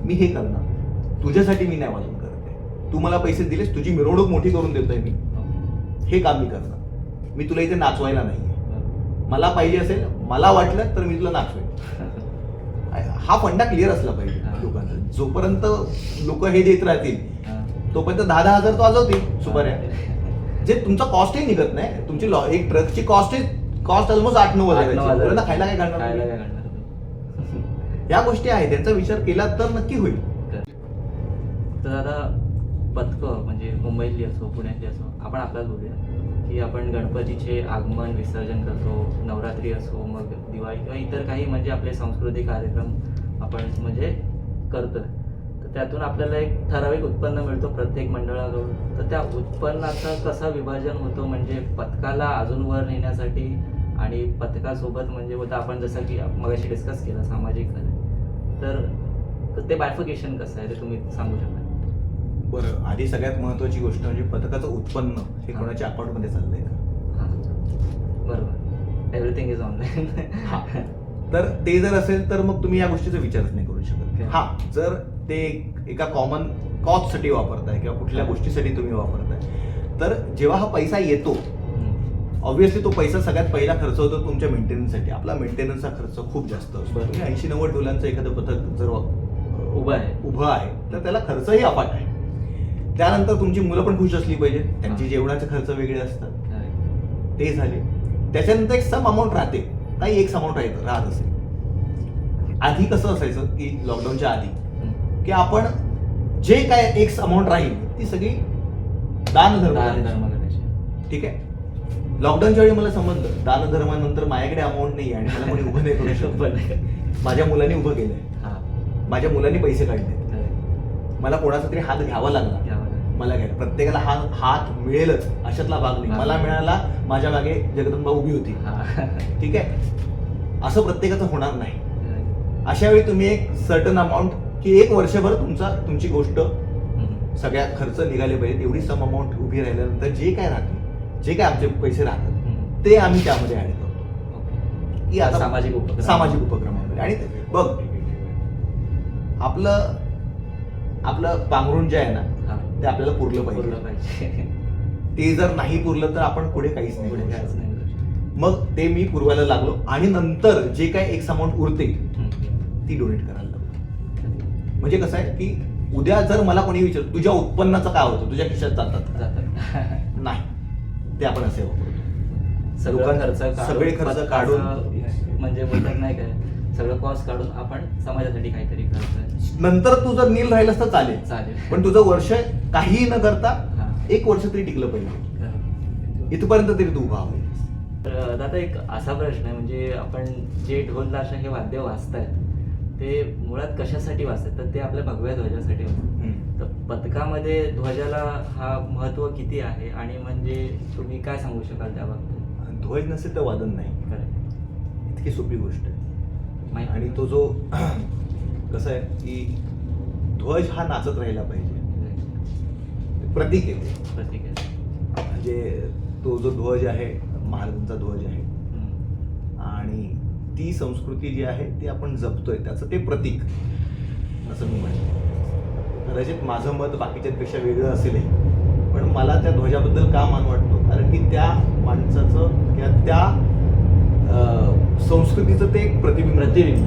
मी हे करणार, तुझ्यासाठी मी नाही वादन करत आहे. तू मला पैसे दिलेस, तुझी मिरवणूक मोठी करून देतोय मी, हे काम मी करणार. मी तुला इथे नाचवायला नाहीये, मला पाहिजे असेल, मला वाटलं तर मी तुला नाचवेन. हा फंडा क्लिअर असला पाहिजे लोकांचा. जोपर्यंत लोक हे देत राहतील तोपर्यंत 10,000 हजार तो वाजवतील सुपाऱ्या, जे तुमचा कॉस्टही निघत नाही. तुमची एक ट्रकची कॉस्ट ऑलमोस्ट 8-9 हजार, खायला काय करणार. या गोष्टी आहेत, त्यांचा विचार केला तर नक्की होईल. तर आता पथकं म्हणजे मुंबईतली असो पुण्यातली असो, आपण आपल्याला बोलूया की आपण गणपतीचे आगमन विसर्जन करतो, नवरात्री असो मग दिवाळी किंवा इतर काही म्हणजे आपले सांस्कृतिक कार्यक्रम आपण म्हणजे करतोय. तर त्यातून आपल्याला एक ठराविक उत्पन्न मिळतो प्रत्येक मंडळाकडून. तर त्या उत्पन्नाचं कसं विभाजन होतं म्हणजे पथकाला अजून वर नेण्यासाठी आणि पथकासोबत म्हणजे होतं आपण जसं की मगाशी डिस्कस केलं सामाजिक कार्य, तर ते बायफिकेशन कसं आहे ते तुम्ही सांगू शकता? बरं, आधी सगळ्यात महत्वाची गोष्ट म्हणजे पथकाचं उत्पन्न हे कोणाच्या अकाउंटमध्ये चाललंय का? बरोबर, एव्हरीथिंग इज ऑनलाईन. तर ते जर असेल तर मग तुम्ही या गोष्टीचा विचारच नाही करू शकत. हा, जर ते एका कॉमन कॉजसाठी वापरताय किंवा कुठल्या गोष्टीसाठी तुम्ही वापरताय, तर जेव्हा हा पैसा येतो ऑब्व्हियसली तो पैसा सगळ्यात पहिला खर्च होतो तुमच्या मेंटेनन्ससाठी. आपला मेंटेनन्सचा खर्च खूप जास्त असतो. तुम्ही 80-90 डोलांचं एखादं पथक जर उभं आहे तर त्याला खर्चही अफाट आहे. त्यानंतर तुमची मुलं पण खुश असली पाहिजे, त्यांची जेवणाचे खर्च वेगळे असतात, ते झाले. त्याच्यानंतर एक सम अमाऊंट राहते, काही एक अमाऊंट राहत असेल. आधी कसं असायचं की लॉकडाऊनच्या आधी की आपण जे काय एक अमाऊंट राहील ती सगळी दानधर्म करायची. ठीक आहे, लॉकडाऊनच्या वेळी मला समजलं दानधर्मानंतर माझ्याकडे अमाऊंट नाही आणि मला कोणी उभं नाही करू शकत. माझ्या मुलांनी उभं केलंय, माझ्या मुलांनी पैसे काढले, मला कोणाचा तरी हात घ्यावा लागला, मला घ्यायला. प्रत्येकाला हात मिळेलच अशातला भाग नाही. मला मिळाला, माझ्या मागे जगदंबा उभी होती. ठीक आहे, असं प्रत्येकाचं होणार नाही. अशा वेळी तुम्ही एक सर्टन अमाऊंट की एक वर्षभर तुमची गोष्ट सगळ्या खर्च निघाले पाहिजे एवढी सम अमाऊंट उभी राहिल्यानंतर जे काय राहते, जे काय आमचे पैसे राहतात ते आम्ही त्यामध्ये ऍड करतो की आता सामाजिक उपक्रमामध्ये. आणि बघ, आपलं पांघरुण जे आहे ना ते आपल्याला पुरलं पाहिजे. ते जर नाही पुरलं तर आपण पुढे काहीच नाही. मग ते मी पुरवायला लागलो आणि नंतर जे काय एक अमाऊंट उरते ती डोनेट करायला लागलो. म्हणजे कसं आहे की उद्या जर मला कोणी विचारलं तुझ्या उत्पन्नाचं काय होतं, तुझ्या खिशात जातात नाही, ते आपण असे वापरतो. सगळे खर्च काढून म्हणजे बोलतात नाही काय, सगळं कॉस्ट काढून आपण समाजासाठी काहीतरी करतोय. नंतर तू जर नील राहिलास तर चालेल, पण तुझं वर्ष काही न करता एक वर्ष तरी टिकलं पाहिजे, इथपर्यंत तरी तू उभा होईल. तर आता एक असा प्रश्न आहे म्हणजे आपण जे ढोल ताशा हे वाद्य वाजतायत ते मुळात कशासाठी वाजतात? तर ते आपल्या भगव्या ध्वजासाठी वाजतात. तर पथकामध्ये ध्वजाला हा महत्व किती आहे आणि म्हणजे तुम्ही काय सांगू शकाल त्या बाबतीत? ध्वज नसेल तर वादन नाही, इतकी सोपी गोष्ट आहे. आणि तो जो कसं आहे की ध्वज हा नाचत राहिला पाहिजे, प्रतीक आहे. म्हणजे तो जो ध्वज आहे महाराजांचा ध्वज आहे आणि ती संस्कृती जी आहे ती आपण जपतोय, त्याचं ते प्रतीक असं मी म्हणतो. कदाचित माझं मत बाकीच्यांपेक्षा वेगळं असेल, पण मला त्या ध्वजाबद्दल का मान वाटतो, कारण की त्या माणसाचं किंवा त्या संस्कृतीचं ते एक प्रतिबिंब,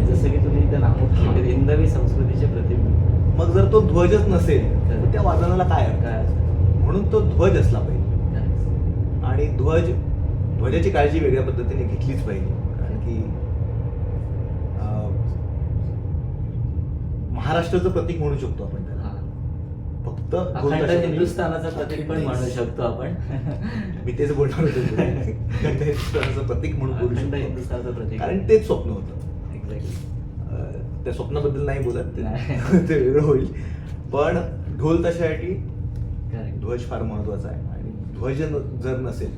जसं की तुम्ही त्या नामक हिंदवी संस्कृतीचे प्रतिबिंब. मग जर तो ध्वजच नसेल तर त्या वादनाला काय अर्थ? म्हणून तो ध्वज असला पाहिजे. आणि ध्वजाची काळजी वेगळ्या पद्धतीने घेतलीच पाहिजे, कारण की महाराष्ट्राचं प्रतीक म्हणू शकतो आपण त्याला. फक्त हिंदुस्थानाचं प्रतीक पण म्हणू शकतो आपण. मी तेच बोलणार होतो, हिंदुस्थानाचं प्रतीक म्हणून बोलू शकतो, हिंदुस्थानाचं प्रतीक, कारण तेच स्वप्न होतं. एक्झॅक्टली. त्या स्वप्नाबद्दल नाही बोलत, ते वेगळं होईल. पण ढोल ताशासाठी ध्वज फार महत्वाचा आहे आणि ध्वज जर नसेल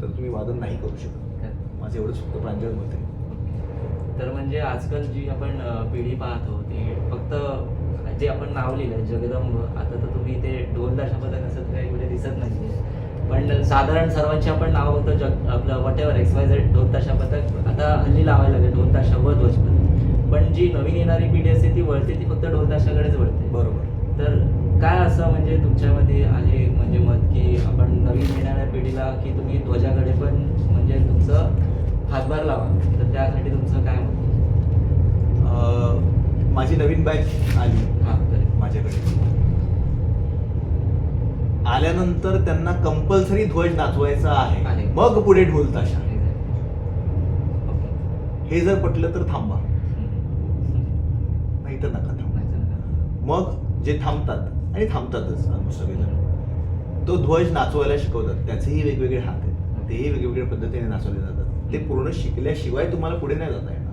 तर तुम्ही वादन नाही करू शकत. माझं एवढंच फक्त प्रांजळ मत आहे. तर म्हणजे आजकाल जी आपण पिढी पाहतो ती फक्त जे आपण नाव लिहिलंय जगदंब, आता तर तुम्ही ते ढोल ताशा पथक असं काही एवढे दिसत नाहीये. पण साधारण सर्वांची आपण नाव बघतो जग आपलं वॉटेवर XYZ ढोल ताशा पथक आता हल्ली लावायला लागले ढोल ताशा व ध्वज पथक. पण जी नवीन येणारी पिढी असते ती वळते ती फक्त ढोल ताशाकडेच वळते. बरोबर. तर काय असं म्हणजे तुमच्यामध्ये आहे म्हणजे मत की आपण नवीन येणाऱ्या पिढीला की तुम्ही ध्वजाकडे पण म्हणजे तुमचं हातभार लावा, तर त्यासाठी तुमचं काय मत? माझी नवीन बॅच आली हां करेक्ट. माझ्याकडे. आल्यानंतर त्यांना कंपल्सरी ध्वज नाचवायचा आहे. आहे, मग पुढे ढोल ताशा. ओके. हे जर पटलं तर थांबा, नाही तर नका थांबा. मग जे थांबतात आणि थांबतातच ऑलमोस्ट सगळेजण, तो ध्वज नाचवायला शिकवतात. त्याचेही वेगवेगळे हात आहेत, तेही वेगवेगळ्या पद्धतीने नाचवले जातात. ते पूर्ण शिकल्याशिवाय तुम्हाला पुढे नाही जाता येणार.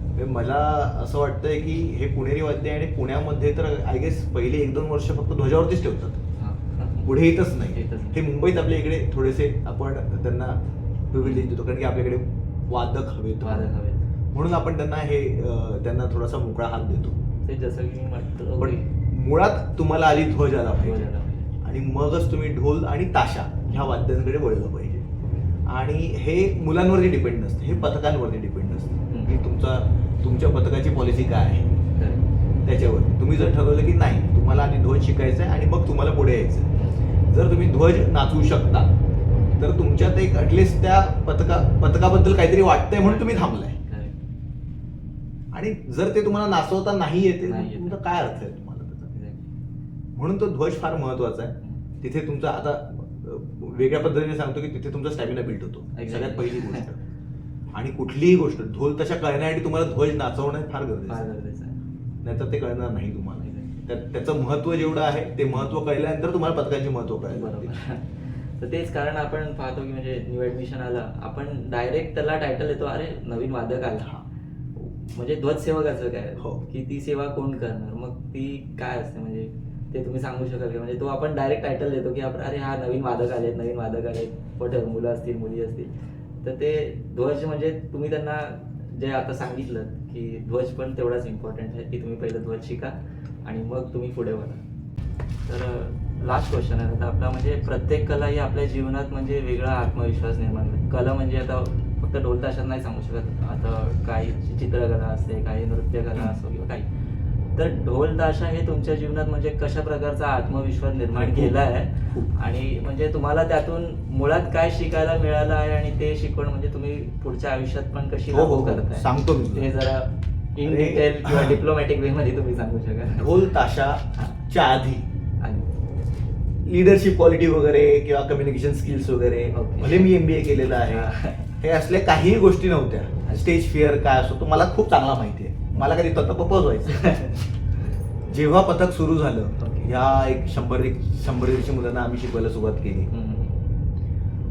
म्हणजे मला असं वाटतंय की हे पुणेरी वाद्य आहे आणि पुण्यामध्ये तर आय गेस पहिले 1-2 वर्ष फक्त ध्वजावरतीच ठेवतात, पुढे येतच नाही. हे मुंबईत आपल्या इकडे थोडेसे आपण त्यांना प्रिव्हिलेज देतो, कारण की आपल्याकडे वादक हवेत, म्हणून आपण त्यांना त्यांना थोडासा मोकळा हात देतो. ते जसं की मी म्हटलं पण मुळात तुम्हाला आधी ध्वज आला पाहिजे आणि मगच तुम्ही ढोल आणि ताशा ह्या वाद्यांकडे वळलं पाहिजे. आणि हे मुलांवरती डिपेंड नसतं, हे पथकांवरती डिपेंड असतं की तुमच्या पथकाची पॉलिसी काय आहे त्याच्यावर. तुम्ही जर ठरवलं की नाही तुम्हाला आधी ध्वज शिकायचं आहे आणि मग तुम्हाला पुढे यायचं आहे, जर तुम्ही ध्वज नाचवू शकता तर तुमच्यात एक ॲटलिस्ट त्या पथकाबद्दल काहीतरी वाटतंय म्हणून तुम्ही थांबलाय. आणि जर ते तुम्हाला नाचवता नाही येते तर तुमचा काय अर्थ आहे तुम्हाला त्याचा. म्हणून तो ध्वज फार महत्वाचा आहे. तिथे तुमचा आता वेगळ्या पद्धतीने सांगतो की तिथे तुमचा स्टॅमिना बिल्ड होतो, सगळ्यात पहिली गोष्ट. आणि कुठलीही गोष्ट ढोल तशा कळण्यासाठी तुम्हाला ध्वज नाचवणं फार गरजेचं आहे, नाहीतर ते कळणार नाही तुम्हाला. त्याचं महत्व जेवढं आहे ते महत्व कळल्यानंतर तुम्हाला पथकाचे महत्व कळेल. बरोबर. तर तेच कारण आपण पाहतो की म्हणजे न्यू ऍडमिशन आलं आपण डायरेक्ट त्याला टायटल देतो, अरे नवीन वादक आला म्हणजे ध्वज सेवकाचं काय की ती सेवा कोण करणार, मग ती काय असते म्हणजे ते तुम्ही सांगू शकाल का? म्हणजे तो आपण डायरेक्ट टायटल देतो की आपण अरे हा नवीन वादक आलेत वॉटेवर, मुलं असतील मुली असतील. तर ते ध्वज म्हणजे तुम्ही त्यांना जे आता सांगितलं की ध्वज पण तेवढाच इम्पॉर्टंट आहे की तुम्ही पहिलं ध्वज शिका आणि मग तुम्ही पुढे वळा. तर लास्ट क्वेश्चन आहे आता आपला, म्हणजे प्रत्येक कला ही आपल्या जीवनात म्हणजे वेगळा आत्मविश्वास निर्माण करते. कला म्हणजे आता फक्त ढोल ताशात नाही सांगू शकत, आता काही चित्रकला असते, काही नृत्यकला असो किंवा काही. तर ढोल ताशा हे तुमच्या जीवनात म्हणजे कशा प्रकारचा आत्मविश्वास निर्माण केला आहे आणि म्हणजे तुम्हाला त्यातून मुळात काय शिकायला मिळालं आहे आणि ते शिकवण म्हणजे तुम्ही पुढच्या आयुष्यात पण कशी लागू करताय सांगतो मी. हे जरा इन डिटेल किंवा डिप्लोमॅटिक वे मध्ये तुम्ही सांगू शकाल. ढोल ताशाच्या आधी लिडरशिप क्वालिटी वगैरे किंवा कम्युनिकेशन स्किल्स वगैरे, म्हणजे मी MBA केलेलं आहे, हे असल्या काही गोष्टी नव्हत्या. स्टेज फिअर काय असतो तो मला खूप चांगला माहिती आहे. मला कधी तत्व व्हायचं. जेव्हा पथक सुरू झालं, ह्या एक 100 मुलांना आम्ही शिकवायला सुरुवात केली.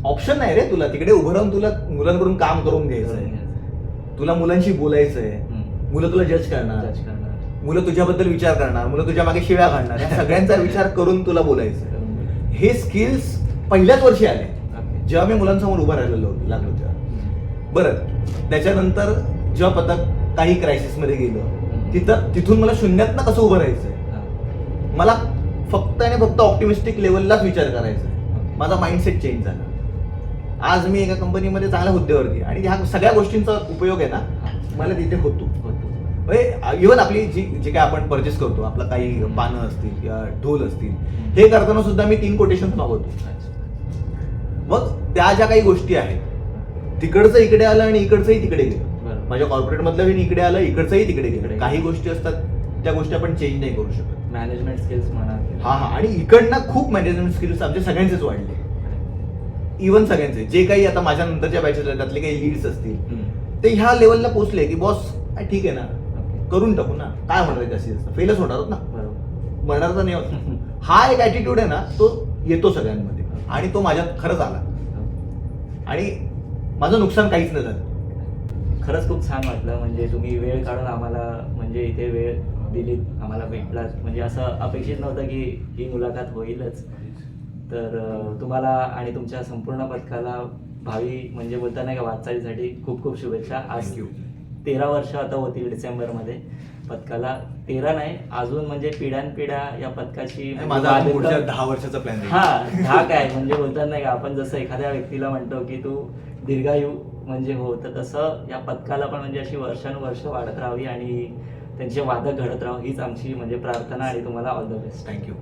ऑप्शन नाही रे तुला, तिकडे उभं राहून तुला मुलांकडून काम करून घ्यायचंय, तुला मुलांशी बोलायचंय, मुलं तुला जज करणार, मुलं तुझ्याबद्दल विचार करणार, मुलं तुझ्या मागे शिव्या घालणार, या सगळ्यांचा विचार करून तुला बोलायचं. हे स्किल्स पहिल्याच वर्षी आले जेव्हा मी मुलांसमोर उभं राहायला लागलो तेव्हा. बरं, त्याच्यानंतर जेव्हा पथक काही क्रायसिस मध्ये गेलं, तिथून मला शून्यातनं कसं उभं राहायचंय, मला फक्त आणि फक्त ऑप्टिमिस्टिक लेवललाच विचार करायचा. माझा माइंडसेट चेंज झाला. आज मी एका कंपनीमध्ये चांगल्या हुद्द्यावरती आणि ह्या सगळ्या गोष्टींचा उपयोग आहे ना मला तिथे होतो. इव्हन आपली जे काय आपण परचेस करतो, आपलं काही पानं असतील किंवा ढोल असतील, हे करताना सुद्धा मी 3 कोटेशन मागवतो. मग त्या ज्या काही गोष्टी आहेत, तिकडचं इकडे आलं आणि इकडचंही तिकडे गेलं. माझ्या कॉर्पोरेट मधलं इकडे आलं, इकडचंही तिकडे गेलं. काही गोष्टी असतात त्या गोष्टी आपण चेंज नाही करू शकत. मॅनेजमेंट स्किल्स म्हणा. हा, आणि इकडनं खूप मॅनेजमेंट स्किल्स आमचे सगळ्यांचेच वाढले. इव्हन सगळ्यांचे जे काही आता माझ्या नंतरच्या बॅचेस आहेत त्यातले काही लीड्स असतील ते ह्या लेवलला पोहोचले की बॉस ठीक आहे ना, करून टाकू ना, काय म्हणणार जास्तीत जास्त फेलच होणार होत ना, म्हणणार तर नाही होत. हा एक ऍटिट्यूड आहे ना, तो येतो सगळ्यांमध्ये आणि तो माझ्यात खरंच आला आणि माझं नुकसान काहीच नाही झालं. खरंच खूप छान वाटलं, म्हणजे तुम्ही वेळ काढून आम्हाला म्हणजे इथे वेळ दिली, आम्हाला भेटला. म्हणजे असं अपेक्षित नव्हतं की ही मुलाखत होईलच. तर तुम्हाला आणि तुमच्या संपूर्ण पथकाला भावी म्हणजे बोलता नाही का वाटचालीसाठी खूप खूप शुभेच्छा. आज 13 वर्ष आता होतील डिसेंबरमध्ये. पथकाला 13 नाही अजून म्हणजे पिढ्यानपिढ्या या पथकाची माझा वाद पुढच्या येतं. 10 वर्षाचा प्लॅन हा धाक आहे म्हणजे बोलतात नाही का आपण जसं एखाद्या व्यक्तीला म्हणतो की तू दीर्घायू म्हणजे हो, तर तसं या पथकाला पण म्हणजे अशी वर्षानुवर्ष वाढत राहावी आणि त्यांचे वादक घडत राहावं हीच आमची म्हणजे प्रार्थना आणि तुम्हाला ऑल द बेस्ट. थँक्यू.